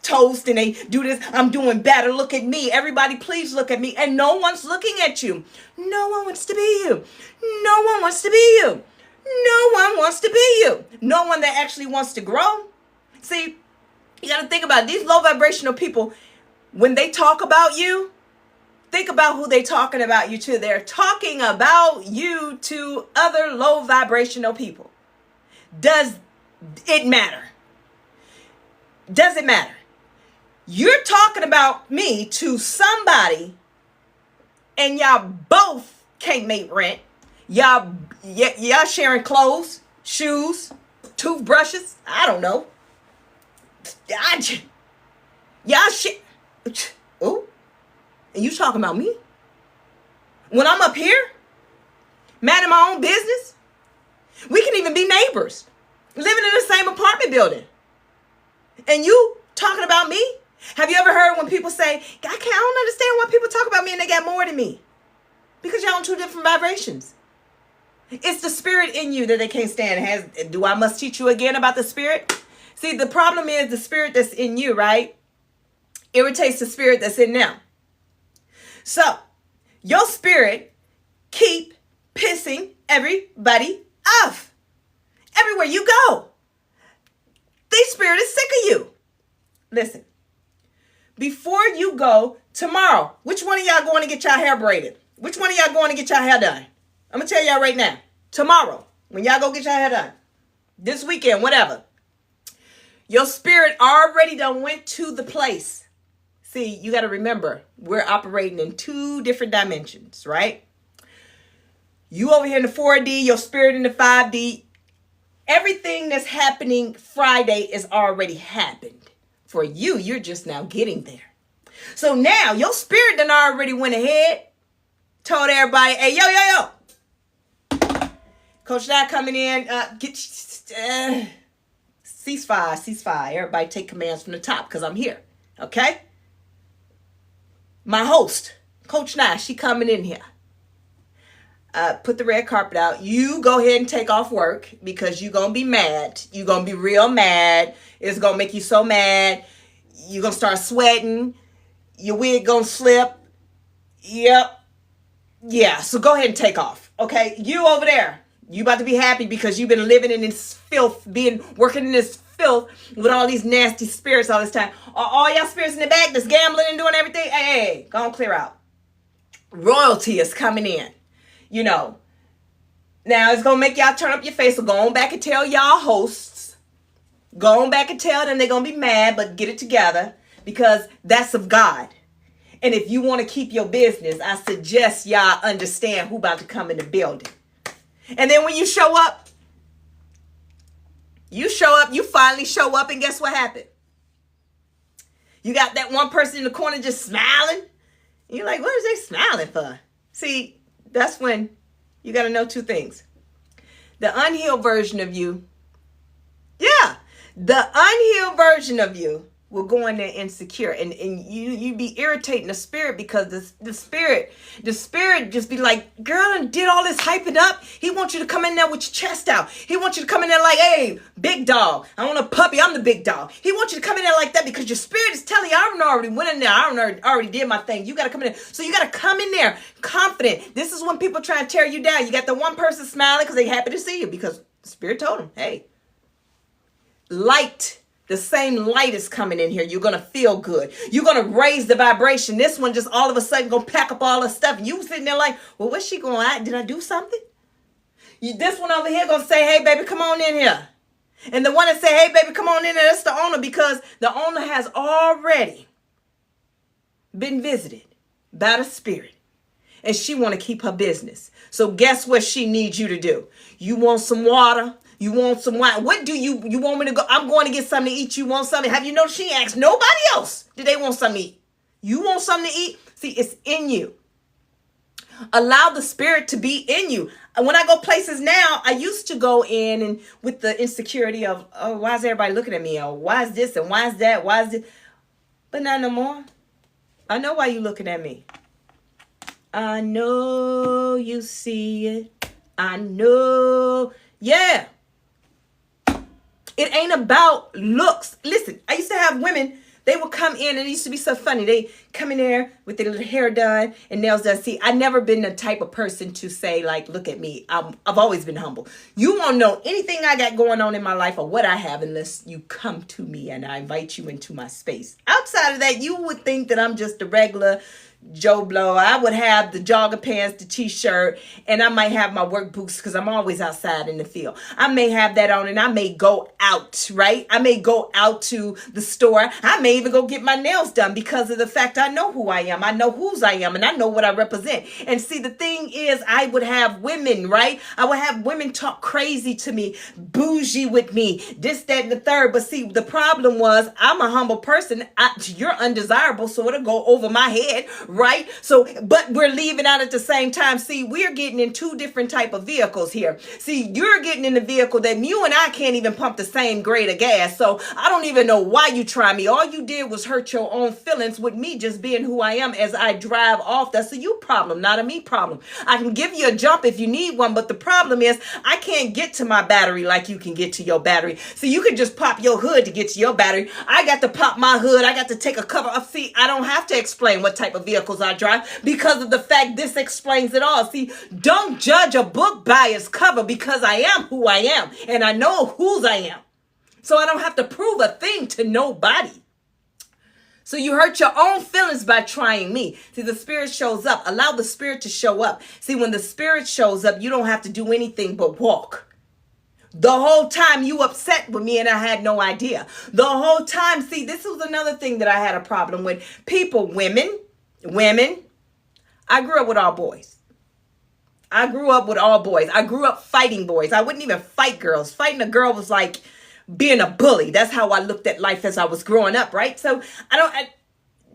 toast, and they do this. I'm doing better. Look at me. Everybody, please look at me. And no one's looking at you. No one wants to be you. No one wants to be you. No one wants to be you. No one that actually wants to grow. See, you got to think about it. These low vibrational people, when they talk about you, think about who they're talking about you to. They're talking about you to other low vibrational people. Does it matter? Does it matter? You're talking about me to somebody and y'all both can't make rent. Y'all sharing clothes, shoes, toothbrushes. I don't know. Y'all shit. Oh, and you talking about me? When I'm up here, mad in my own business? We can even be neighbors, living in the same apartment building. And you talking about me? Have you ever heard when people say, I don't understand why people talk about me and they got more than me? Because y'all on 2 different vibrations. It's the spirit in you that they can't stand. Do I must teach you again about the spirit? See, the problem is the spirit that's in you, right? Irritates the spirit that's in them. So, your spirit keep pissing everybody off. Everywhere you go. The spirit is sick of you. Listen. Before you go tomorrow, which one of y'all going to get your hair braided? Which one of y'all going to get your hair done? I'm going to tell y'all right now. Tomorrow, when y'all go get your hair done. This weekend, whatever. Your spirit already done went to the place. See, you got to remember, we're operating in 2 different dimensions, right? You over here in the 4D, your spirit in the 5D. Everything that's happening Friday is already happened. For you, you're just now getting there. So now your spirit done already went ahead, told everybody, hey, yo. Coach Nye coming in, ceasefire. Everybody take commands from the top because I'm here, okay? My host, Coach Nye, she coming in here. Put the red carpet out. You go ahead and take off work because you're going to be mad. You're going to be real mad. It's going to make you so mad. You're going to start sweating. Your wig going to slip. Yep. Yeah, so go ahead and take off. Okay, you over there. You about to be happy because you've been living in this filth, working in this filth with all these nasty spirits all this time. All y'all spirits in the back that's gambling and doing everything. Hey, go on, clear out. Royalty is coming in. You know, now it's going to make y'all turn up your face. So go on back and tell y'all hosts. Go on back and tell them they're going to be mad, but get it together because that's of God. And if you want to keep your business, I suggest y'all understand who about to come in the building. And then when you show up, you finally show up, and guess what happened? You got that one person in the corner just smiling. And you're like, what is they smiling for? See, that's when you got to know 2 things. The unhealed version of you. Yeah. The unhealed version of you will go in there insecure, and you be irritating the spirit, because the spirit just be like, girl, and did all this hyping up. He wants you to come in there with your chest out. He wants you to come in there like, hey, big dog, I want a puppy, I'm the big dog. He wants you to come in there like that, because your spirit is telling you, I already went in there, I already did my thing. You got to come in there. So you got to come in there confident. This is when people try to tear you down. You got the one person smiling because they happy to see you, because the spirit told them, hey, light. The same light is coming in here. You're going to feel good. You're going to raise the vibration. This one just all of a sudden going to pack up all the stuff. And you sitting there like, well, what's she going at? Did I do something? This one over here going to say, hey, baby, come on in here. And the one that say, hey, baby, come on in there, that's the owner, because the owner has already been visited by the spirit. And she want to keep her business. So guess what she needs you to do? You want some water? You want some wine? What do you want me to go? I'm going to get something to eat. You want something? Have you noticed she asked nobody else? Did they want something to eat? You want something to eat? See, it's in you. Allow the spirit to be in you. When I go places now, I used to go in and with the insecurity of, oh, why is everybody looking at me? Or why is this and why is that? Why is this? But not no more. I know why you looking at me. I know you see it. I know. Yeah. It ain't about looks. Listen, I used to have women, they would come in, and it used to be so funny. They come in there with their little hair done and nails done. See, I've never been the type of person to say, like, look at me. I've always been humble. You won't know anything I got going on in my life or what I have unless you come to me and I invite you into my space. Outside of that, you would think that I'm just a regular Joe Blow. I would have the jogger pants, the t-shirt, and I might have my work boots because I'm always outside in the field. I may have that on, and I may go out, right? I may go out to the store. I may even go get my nails done because of the fact I know who I am. I know whose I am, and I know what I represent. And see, the thing is, I would have women, right? I would have women talk crazy to me, bougie with me, this, that, and the third. But see, the problem was, I'm a humble person. You're undesirable, so it'll go over my head, right? So, but we're leaving out at the same time. See, we're getting in two different type of vehicles here. See, you're getting in the vehicle that you and I can't even pump the same grade of gas. So I don't even know why you try me. All you did was hurt your own feelings with me just being who I am as I drive off. That's a you problem, not a me problem. I can give you a jump if you need one, but the problem is I can't get to my battery like you can get to your battery. So you can just pop your hood to get to your battery. I got to pop my hood. I got to take a cover off. See, I don't have to explain what type of vehicles I drive because of the fact this explains it all. See, don't judge a book by its cover because I am who I am and I know whose I am. So I don't have to prove a thing to nobody. So you hurt your own feelings by trying me. See, the spirit shows up. Allow the spirit to show up. See, when the spirit shows up, you don't have to do anything but walk. The whole time you upset with me and I had no idea. The whole time, see, this was another thing that I had a problem with. People, women, I grew up with all boys. I grew up fighting boys. I wouldn't even fight girls. Fighting a girl was like being a bully. That's how I looked at life as I was growing up, right? So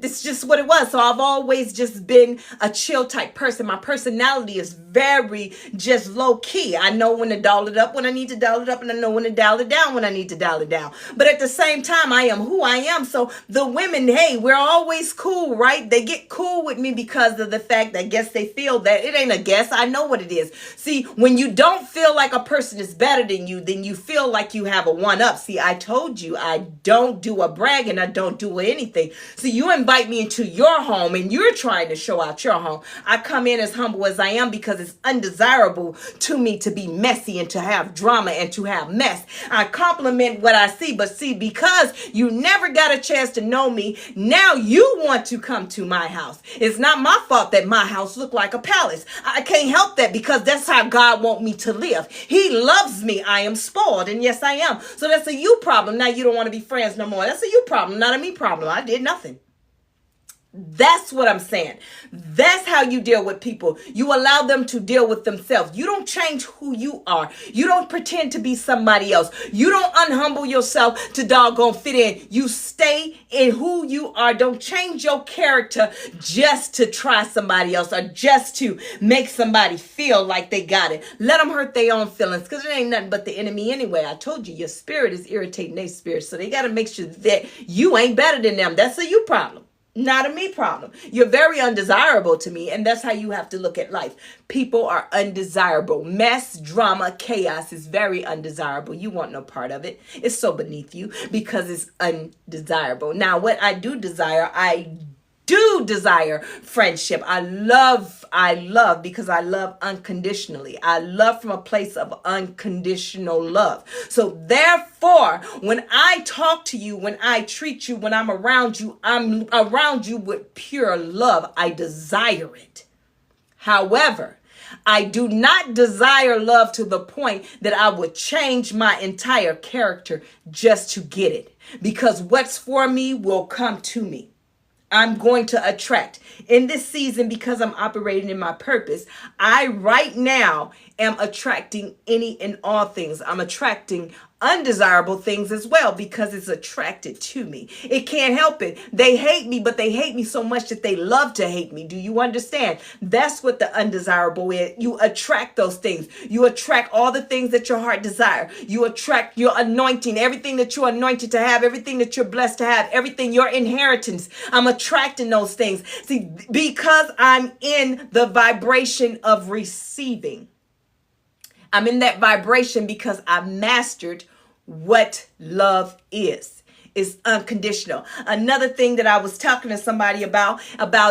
it's just what it was. So I've always just been a chill type person. My personality is very just low key. I know when to dial it up when I need to dial it up, and I know when to dial it down when I need to dial it down. But at the same time, I am who I am. So the women, hey, we're always cool, right? They get cool with me because of the fact that I guess they feel that it ain't a guess. I know what it is. See, when you don't feel like a person is better than you, then you feel like you have a one up. See, I told you I don't do a brag and I don't do anything. So you invite me into your home and you're trying to show out your home. I come in as humble as I am because it's undesirable to me to be messy and to have drama and to have mess. I compliment what I see, but see, because you never got a chance to know me, now you want to come to my house. It's not my fault that my house look like a palace. I can't help that because that's how God want me to live. He loves me. I am spoiled, and yes, I am. So that's a you problem. Now you don't want to be friends no more. That's a you problem, not a me problem. I did nothing. That's what I'm saying. That's how you deal with people. You allow them to deal with themselves. You don't change who you are. You don't pretend to be somebody else. You don't unhumble yourself to doggone fit in. You stay in who you are. Don't change your character just to try somebody else or just to make somebody feel like they got it. Let them hurt their own feelings, because it ain't nothing but the enemy anyway. I told you, your spirit is irritating their spirit. So they got to make sure that you ain't better than them. That's a you problem. Not a me problem. You're very undesirable to me, and that's how you have to look at life. People are undesirable. Mess, drama, chaos is very undesirable. You want no part of it. It's so beneath you because it's undesirable. Now, what I do desire, I do desire friendship. I love because I love unconditionally. I love from a place of unconditional love. So therefore, when I talk to you, when I treat you, when I'm around you with pure love. I desire it. However, I do not desire love to the point that I would change my entire character just to get it. Because what's for me will come to me. I'm going to attract. In this season, because I'm operating in my purpose, I right now am attracting any and all things. I'm attracting undesirable things as well because it's attracted to me. It can't help it. They hate me, but they hate me so much that they love to hate me. Do you understand? That's what the undesirable is. You attract those things. You attract all the things that your heart desire. You attract your anointing, everything that you're anointed to have, everything that you're blessed to have, everything, your inheritance. I'm attracting those things. See, because I'm in the vibration of receiving. I'm in that vibration because I've mastered what love is. It's unconditional. Another thing that I was talking to somebody about,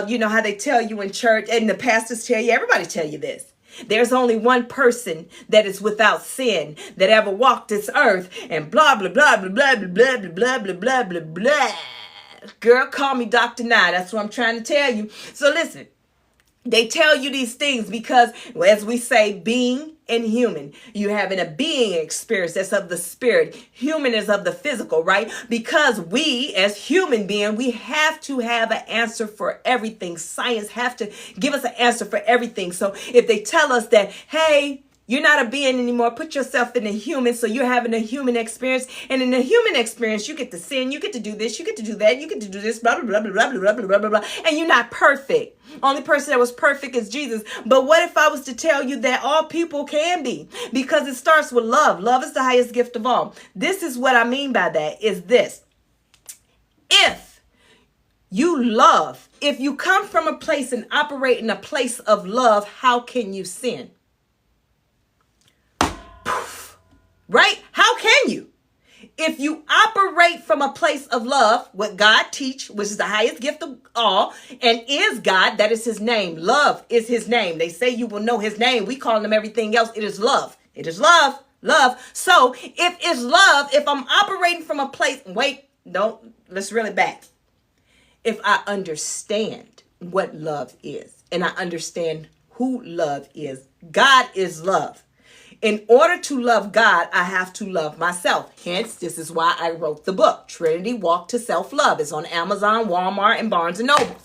you know, how they tell you in church and the pastors tell you, everybody tell you this. There's only one person that is without sin that ever walked this earth and blah, blah, blah, blah, blah, blah, blah, blah, blah, blah, blah, blah. Girl, call me Dr. Nye. That's what I'm trying to tell you. So listen. They tell you these things because, as we say, being and human, you having a being experience that's of the spirit. Human is of the physical, right? Because we, as human beings, we have to have an answer for everything. Science have to give us an answer for everything. So if they tell us that, hey, you're not a being anymore. Put yourself in a human. So you're having a human experience. And in a human experience, you get to sin. You get to do this. You get to do that. You get to do this. Blah, blah, blah, blah, blah, blah, blah, blah, blah, blah. And you're not perfect. Only person that was perfect is Jesus. But what if I was to tell you that all people can be? Because it starts with love. Love is the highest gift of all. This is what I mean by that is this. If you love, if you come from a place and operate in a place of love, how can you sin? Right? How can you? If you operate from a place of love, what God teach, which is the highest gift of all, and is God, that is his name. Love is his name. They say you will know his name. We call him everything else. It is love. It is love. Love. So if it's love, if I'm operating from a place, let's reel it back. If I understand what love is, and I understand who love is, God is love. In order to love God, I have to love myself. Hence, this is why I wrote the book, Trinity Walk to Self-Love. It's on Amazon, Walmart, and Barnes & Noble.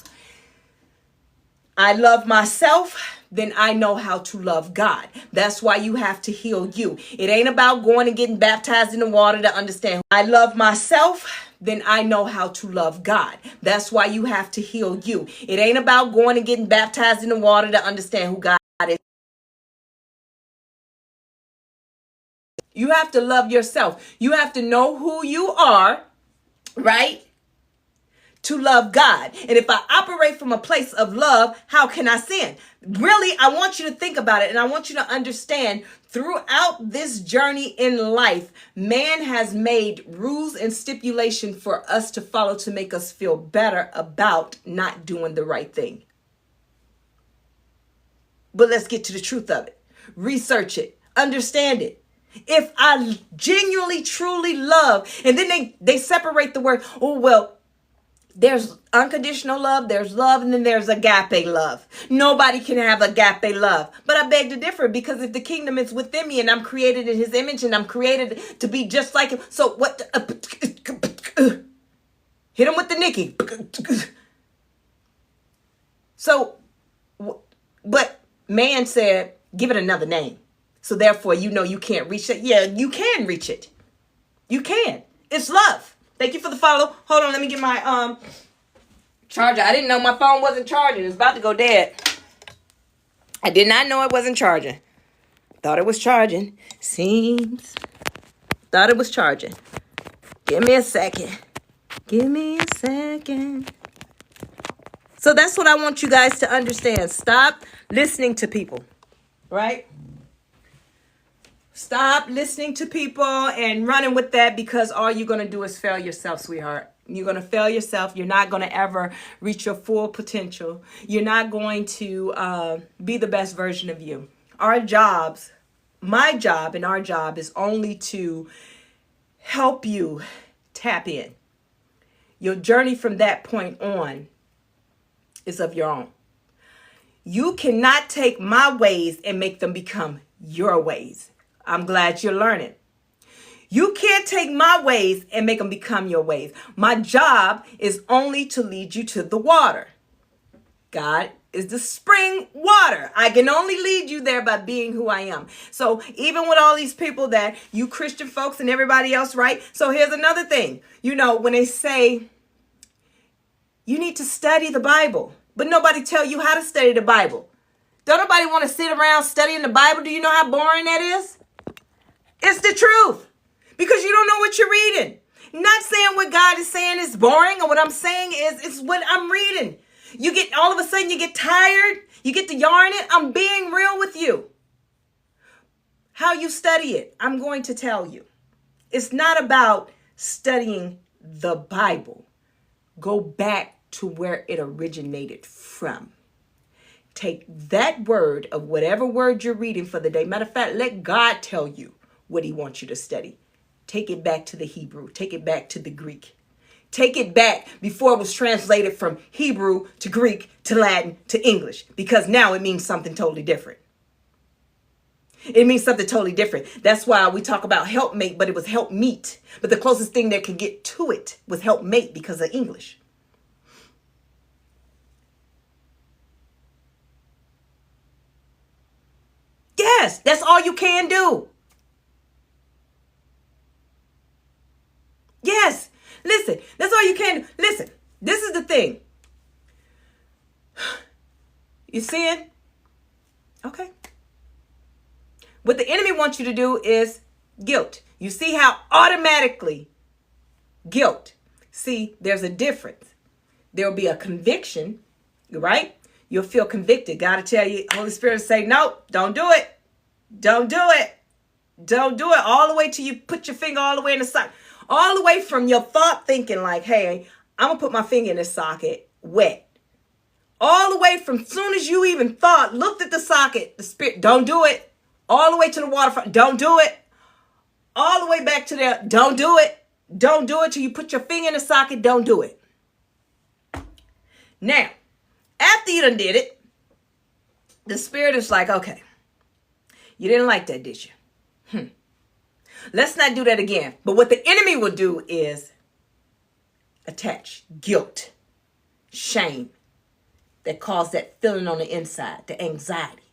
I love myself, then I know how to love God. That's why you have to heal you. It ain't about going and getting baptized in the water to understand. I love myself, then I know how to love God. That's why you have to heal you. It ain't about going and getting baptized in the water to understand who God is. You have to love yourself. You have to know who you are, right? To love God. And if I operate from a place of love, how can I sin? Really, I want you to think about it. And I want you to understand throughout this journey in life, man has made rules and stipulation for us to follow to make us feel better about not doing the right thing. But let's get to the truth of it. Research it. Understand it. If I genuinely, truly love, and then they separate the word, oh, well, there's unconditional love, there's love, and then there's agape love. Nobody can have agape love. But I beg to differ, because if the kingdom is within me and I'm created in his image and I'm created to be just like him, so what? Hit him with the Nikki. So, but man said, give it another name. So therefore, you can't reach it. Yeah, you can reach it. You can. It's love. Thank you for the follow. Hold on, let me get my charger. I didn't know my phone wasn't charging. It's about to go dead. I did not know it wasn't charging. Thought it was charging. Seems. Thought it was charging. Give me a second. Give me a second. So that's what I want you guys to understand. Stop listening to people, right? Stop listening to people and running with that, because all you're going to do is fail yourself, sweetheart. You're going to fail yourself. You're not going to ever reach your full potential. You're not going to be the best version of you. Our jobs, my job and our job is only to help you tap in. Your journey from that point on is of your own. You cannot take my ways and make them become your ways. I'm glad you're learning. You can't take my ways and make them become your ways. My job is only to lead you to the water. God is the spring water. I can only lead you there by being who I am. So even with all these people that you Christian folks and everybody else, right? So here's another thing. When they say, you need to study the Bible, but nobody tell you how to study the Bible. Don't nobody want to sit around studying the Bible. Do you know how boring that is? It's the truth, because you don't know what you're reading. Not saying what God is saying is boring, or what I'm saying is it's what I'm reading. All of a sudden you get tired. You get to yarning. I'm being real with you. How you study it, I'm going to tell you. It's not about studying the Bible. Go back to where it originated from. Take that word of whatever word you're reading for the day. Matter of fact, let God tell you what he wants you to study. Take it back to the Hebrew. Take it back to the Greek. Take it back before it was translated from Hebrew to Greek to Latin to English, because now it means something totally different. It means something totally different. That's why we talk about helpmate, but it was help meet. But the closest thing that could get to it was helpmate because of English. Yes, that's all you can do. Yes, listen, that's all you can do. Listen, this is the thing. You see it? Okay. What the enemy wants you to do is guilt. You see how automatically guilt. See, there's a difference. There'll be a conviction, right? You'll feel convicted. God will tell you, Holy Spirit will say, nope, don't do it. Don't do it. Don't do it. All the way till you put your finger all the way in the socket. All the way from your thought thinking like, hey, I'm going to put my finger in this socket wet. All the way from soon as you even thought, looked at the socket, the Spirit, don't do it. All the way to the waterfront, don't do it. All the way back to there, don't do it. Don't do it till you put your finger in the socket, don't do it. Now, after you done did it, the Spirit is like, okay, you didn't like that, did you? Let's not do that again. But what the enemy will do is attach guilt, shame, that cause that feeling on the inside, the anxiety.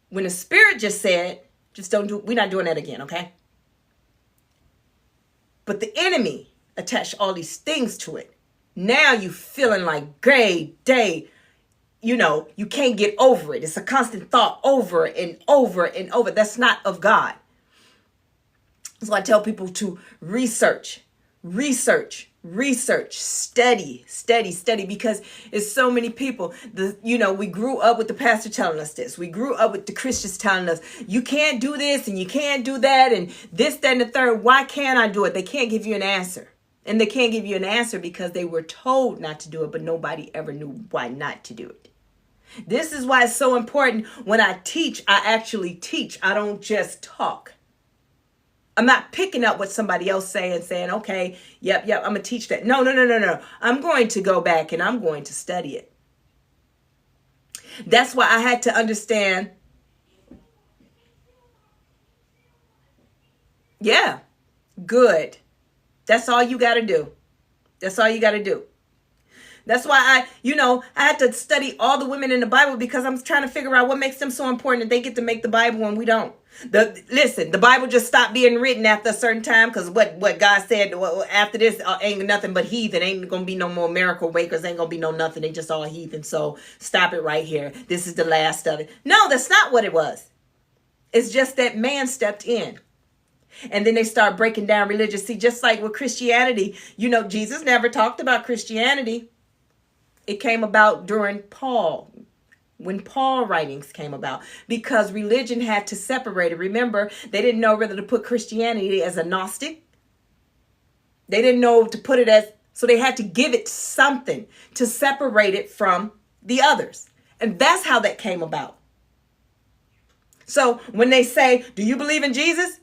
When the Spirit just said, we're not doing that again, okay? But the enemy attached all these things to it. Now you feeling like great day, you can't get over it. It's a constant thought over and over and over. That's not of God. So I tell people to research, study, because it's so many people. We grew up with the pastor telling us this. We grew up with the Christians telling us, you can't do this and you can't do that and this, that, and the third. Why can't I do it? They can't give you an answer. And they can't give you an answer because they were told not to do it, but nobody ever knew why not to do it. This is why it's so important. When I teach, I actually teach. I don't just talk. I'm not picking up what somebody else saying, okay, yep, I'm going to teach that. No. I'm going to go back and I'm going to study it. That's why I had to understand. Yeah, good. That's all you got to do. That's all you got to do. That's why I had to study all the women in the Bible, because I'm trying to figure out what makes them so important that they get to make the Bible and we don't. Listen, the Bible just stopped being written after a certain time, because what God said, after this ain't nothing but heathen. Ain't gonna be no more miracle wakers. Ain't gonna be no nothing. They just all heathen. So stop it right here. This is the last of it. No, that's not what it was. It's just that man stepped in. And then they start breaking down religion. See, just like with Christianity, Jesus never talked about Christianity. It came about during Paul, when Paul writings came about, because religion had to separate it. Remember, they didn't know whether to put Christianity as a Gnostic. They didn't know to put it as, so they had to give it something to separate it from the others. And that's how that came about. So when they say, do you believe in Jesus?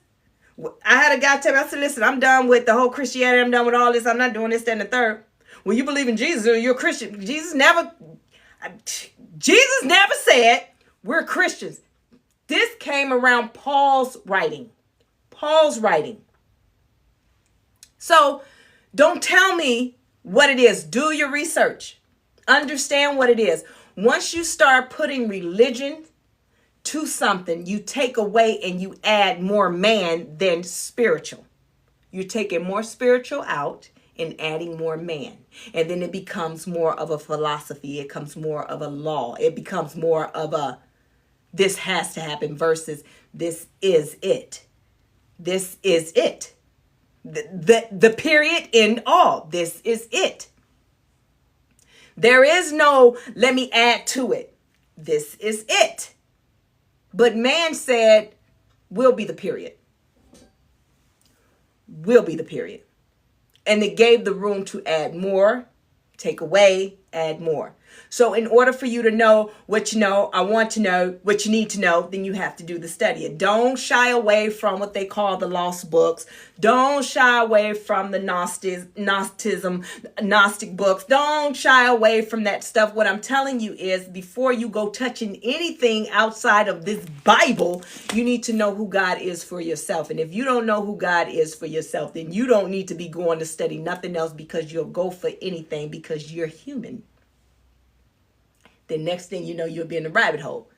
I had a guy tell me, I said, listen, I'm done with the whole Christianity. I'm done with all this. I'm not doing this, that, and the third. Well, you believe in Jesus, or you're a Christian. Jesus never said we're Christians. This came around Paul's writing. So don't tell me what it is. Do your research. Understand what it is. Once you start putting religion to something, you take away and you add more man than spiritual. You're taking more spiritual out and adding more man. And then it becomes more of a philosophy. It becomes more of a law. It becomes more of a, this has to happen versus this is it. This is it. The period in all. This is it. There is no, let me add to it. This is it. But man said, will be the period. Will be the period. And it gave the room to add more, take away, add more. So in order for you to know what you know, I want to know what you need to know, then you have to do the study. Don't shy away from what they call the lost books. Don't shy away from the Gnosticism, Gnostic books. Don't shy away from that stuff. What I'm telling you is, before you go touching anything outside of this Bible, you need to know who God is for yourself. And if you don't know who God is for yourself, then you don't need to be going to study nothing else, because you'll go for anything, because you're human. The next thing you know, you'll be in the rabbit hole.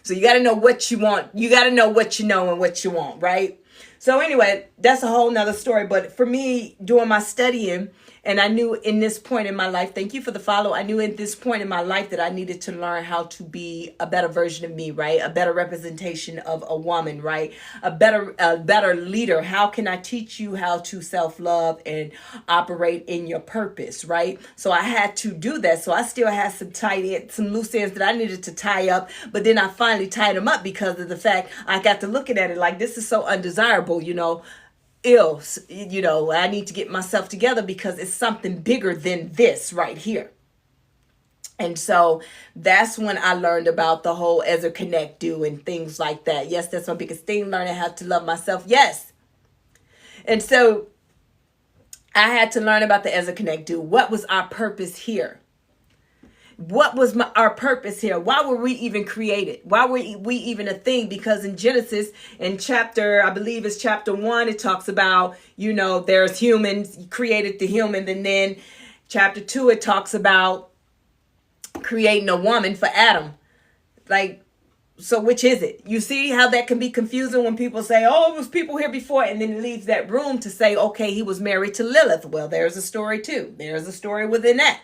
So you got to know what you want. You got to know what you know and what you want, right? So anyway, that's a whole nother story. But for me, doing my studying, and I knew in this point in my life, thank you for the follow. I knew at this point in my life that I needed to learn how to be a better version of me, right? A better representation of a woman, right? A better leader. How can I teach you how to self-love and operate in your purpose, right? So I had to do that. So I still had some loose ends that I needed to tie up, but then I finally tied them up because of the fact I got to looking at it like, this is so undesirable, I need to get myself together, because it's something bigger than this right here. And so that's when I learned about the whole Ezra Connect Do and things like that. Yes, that's my biggest thing, learning how to love myself. Yes. And so I had to learn about the Ezra Connect Do. What was our purpose here? What was our purpose here? Why were we even created? Why were we even a thing? Because in Genesis, in chapter, I believe it's chapter 1, it talks about, there's humans, you created the human. And then chapter 2, it talks about creating a woman for Adam. So which is it? You see how that can be confusing when people say, oh, it was people here before, and then it leaves that room to say, okay, he was married to Lilith. Well, there's a story too. There's a story within that.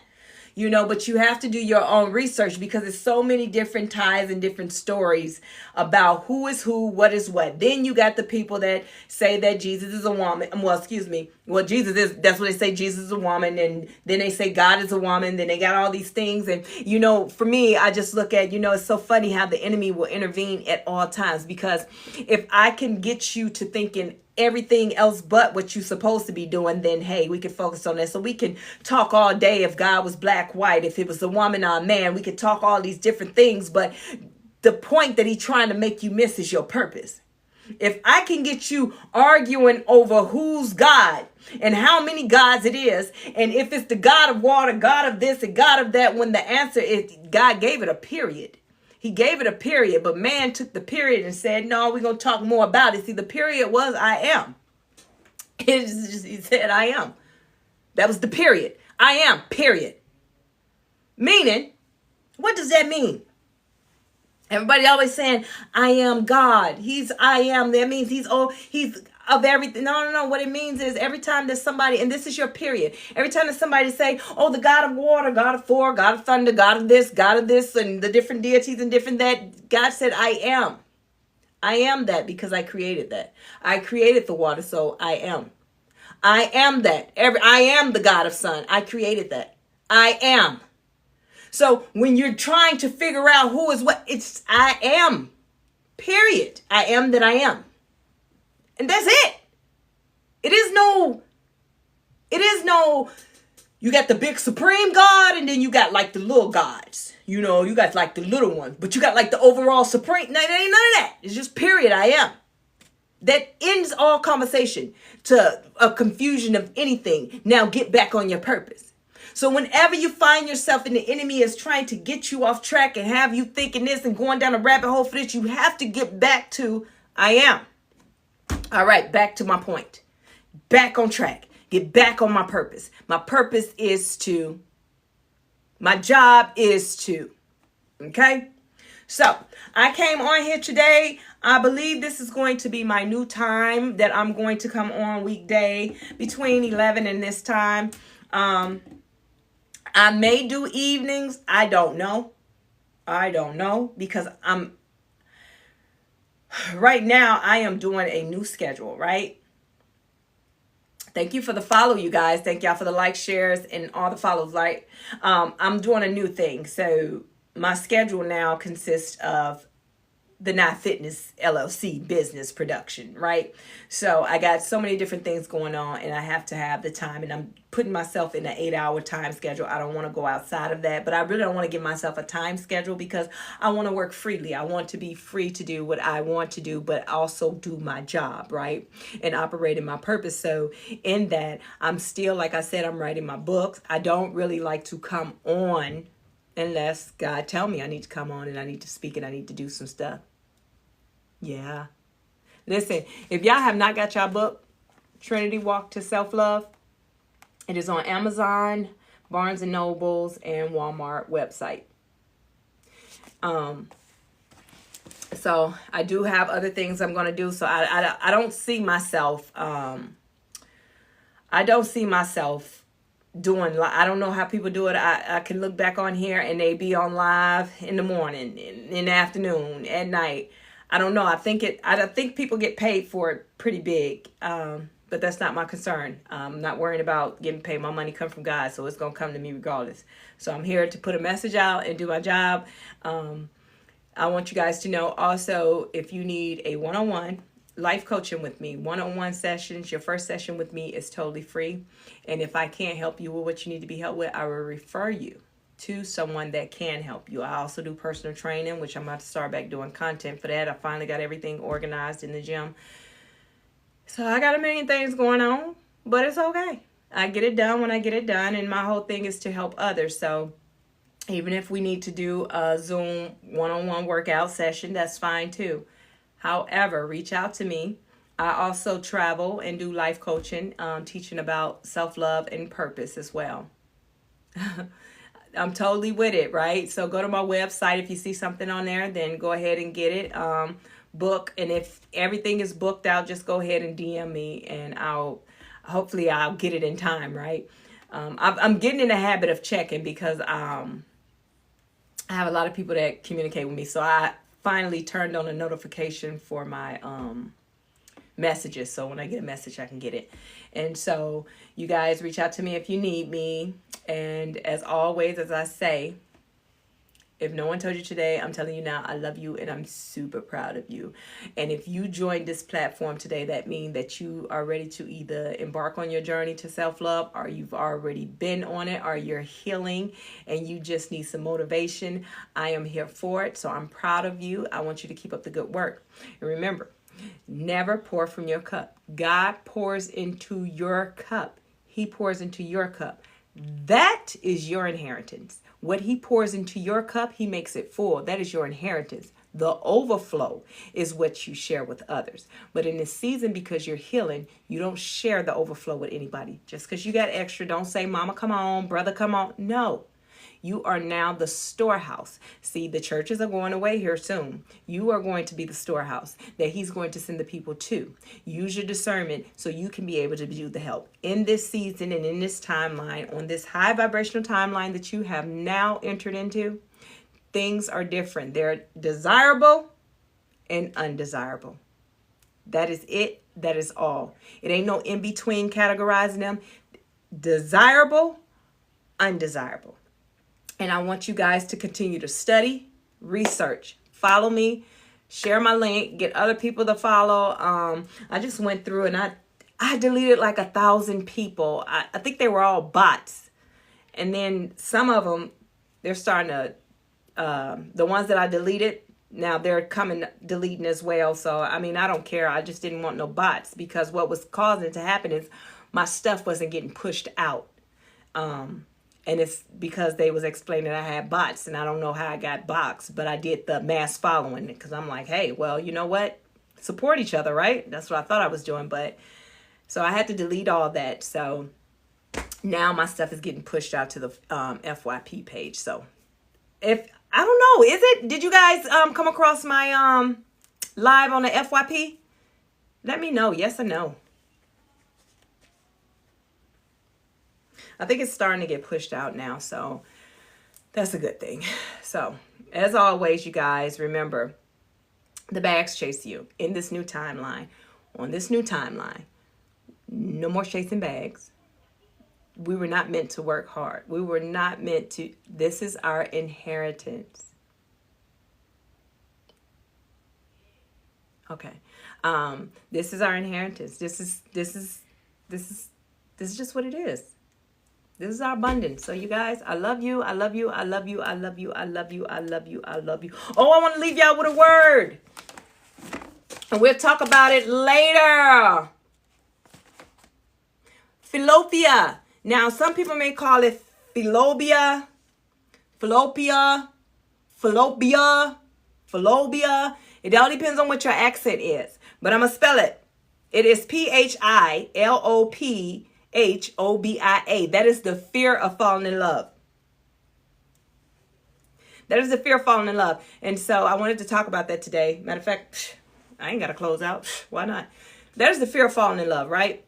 But you have to do your own research, because there's so many different ties and different stories about who is who, what is what. Then you got the people that say that Jesus is a woman. Well, Jesus is, that's what they say, Jesus is a woman. And then they say God is a woman. Then they got all these things. And, for me, I just look at, it's so funny how the enemy will intervene at all times. Because if I can get you to thinking everything else but what you're supposed to be doing, then hey, we can focus on that. So we can talk all day if God was black, white, if it was a woman or a man. We could talk all these different things, but the point that he's trying to make you miss is your purpose. If I can get you arguing over who's God and how many gods it is, and if it's the God of water, God of this and God of that, when the answer is God gave it a period. He gave it a period, but man took the period and said, no, we're going to talk more about it. See, the period was I am. He said, I am. That was the period. I am, period. Meaning, what does that mean? Everybody always saying, I am God. I am. That means he's of everything. No. What it means is every time there's somebody, and this is your period. Every time there's somebody say, oh, the God of water, God of fire, God of thunder, God of this, and the different deities and different that, God said, I am. I am that because I created that. I created the water, so I am. I am that. I am the God of sun. I created that. I am. So when you're trying to figure out who is what, it's I am. Period. I am that I am. And that's it. It is no, you got the big supreme God and then you got like the little gods. You know, you got like the little ones, but you got like the overall supreme. No, it ain't none of that. It's just period. I am. That ends all conversation to a confusion of anything. Now get back on your purpose. So whenever you find yourself and the enemy is trying to get you off track and have you thinking this and going down a rabbit hole for this, you have to get back to I am. All right, back to my point. Back on track. Get back on my purpose. My purpose is to, my job is to, okay? So I came on here today. I believe this is going to be my new time that I'm going to come on weekday between 11 and this time. I may do evenings. I don't know because right now I am doing a new schedule, right? Thank you for the follow, you guys. Thank y'all for the likes, shares, and all the follows. Like, I'm doing a new thing. So my schedule now consists of the Not Fitness LLC business production, right? So I got so many different things going on and I have to have the time, and I'm putting myself in an 8-hour time schedule. I don't want to go outside of that, but I really don't want to give myself a time schedule because I want to work freely. I want to be free to do what I want to do, but also do my job, right? And operate in my purpose. So in that, I'm still, like I said, I'm writing my books. I don't really like to come on unless God tell me I need to come on and I need to speak and I need to do some stuff. Yeah. Listen, if y'all have not got your book, Trinity Walk to Self-Love, it is on Amazon, Barnes & Nobles, and Walmart website. So I do have other things I'm going to do. So I don't see myself, doing, I don't know how people do it. I can look back on here and they be on live in the morning, in the afternoon, at night. I don't know. I think people get paid for it pretty big. But that's not my concern. I'm not worrying about getting paid. My money comes from God, so it's going to come to me regardless. So I'm here to put a message out and do my job. I want you guys to know also, if you need a one-on-one life coaching with me, one-on-one sessions, your first session with me is totally free. And if I can't help you with what you need to be helped with, I will refer you to someone that can help you. I also do personal training, which I'm about to start back doing content for that. I finally got everything organized in the gym. So I got a million things going on, but it's okay. I get it done when I get it done, and my whole thing is to help others. So even if we need to do a Zoom one-on-one workout session, that's fine too. However, reach out to me. I also travel and do life coaching, teaching about self-love and purpose as well. I'm totally with it, right? So go to my website. If you see something on there, then go ahead and get it. Book. And if everything is booked out, just go ahead and DM me and hopefully I'll get it in time, right? I'm getting in the habit of checking because I have a lot of people that communicate with me. So I finally turned on a notification for my messages. So when I get a message, I can get it. And so you guys reach out to me if you need me. And as always, as I say, if no one told you today, I'm telling you now, I love you and I'm super proud of you. And if you joined this platform today, that means that you are ready to either embark on your journey to self-love, or you've already been on it, or you're healing and you just need some motivation. I am here for it. So I'm proud of you. I want you to keep up the good work. And remember, never pour from your cup. God pours into your cup. He pours into your cup. That is your inheritance. What he pours into your cup, he makes it full. That is your inheritance. The overflow is what you share with others. But in this season, because you're healing, you don't share the overflow with anybody. Just because you got extra, don't say, mama, come on, brother, come on. No. You are now the storehouse. See, the churches are going away here soon. You are going to be the storehouse that he's going to send the people to. Use your discernment so you can be able to do the help. In this season and in this timeline, on this high vibrational timeline that you have now entered into, things are different. They're desirable and undesirable. That is it. That is all. It ain't no in between categorizing them. Desirable, undesirable. And I want you guys to continue to study, research, follow me, share my link, get other people to follow. I just went through and I deleted like 1,000 people. I think they were all bots. And then some of them, they're starting to, the ones that I deleted, now they're coming deleting as well. So, I mean, I don't care. I just didn't want no bots, because what was causing it to happen is my stuff wasn't getting pushed out. And it's because they was explaining I had bots, and I don't know how I got bots, but I did the mass following, because I'm like, hey, well, you know what? Support each other, right? That's what I thought I was doing. But so I had to delete all that. So now my stuff is getting pushed out to the FYP page. So if I don't know, is it? Did you guys come across my live on the FYP? Let me know, yes or no. I think it's starting to get pushed out now, so that's a good thing. So, as always, you guys, remember, the bags chase you in this new timeline. On this new timeline, no more chasing bags. We were not meant to work hard. We were not meant to. This is our inheritance. Okay. This is our inheritance. This is just what it is. This is our abundance. So you guys, I love you. I love you. I love you. I love you. I love you. I love you. I love you. Oh, I want to leave y'all with a word. And we'll talk about it later. Philophia. Now, some people may call it philobia, philopia, philobia, philobia. It all depends on what your accent is. But I'm going to spell it. It is Philopia. That is the fear of falling in love. That is the fear of falling in love. And so I wanted to talk about that today. Matter of fact, I ain't got to close out. Why not? That is the fear of falling in love, right?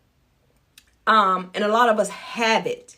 And a lot of us have it,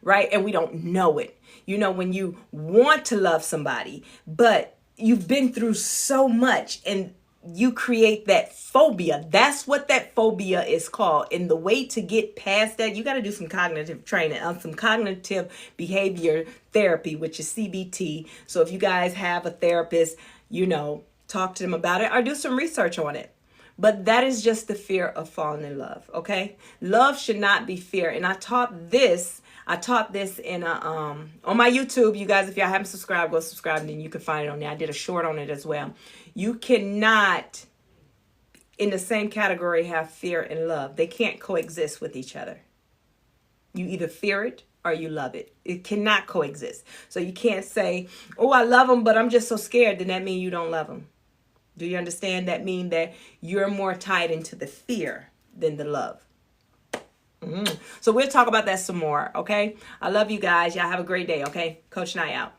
right? And we don't know it. You know, when you want to love somebody, but you've been through so much and you create that phobia. That's what that phobia is called. And the way to get past that, you got to do some cognitive training, some cognitive behavior therapy, which is CBT. So if you guys have a therapist, you know, talk to them about it or do some research on it. But that is just the fear of falling in love, okay? Love should not be fear. And I taught this in a on my YouTube. You guys, if y'all haven't subscribed, go subscribe, and then you can find it on there. I did a short on it as well. You cannot, in the same category, have fear and love. They can't coexist with each other. You either fear it or you love it. It cannot coexist. So you can't say, oh, I love them, but I'm just so scared. Then that means you don't love them. Do you understand? That means that you're more tied into the fear than the love. So we'll talk about that some more, okay? I love you guys. Y'all have a great day, okay? Coach Nye out.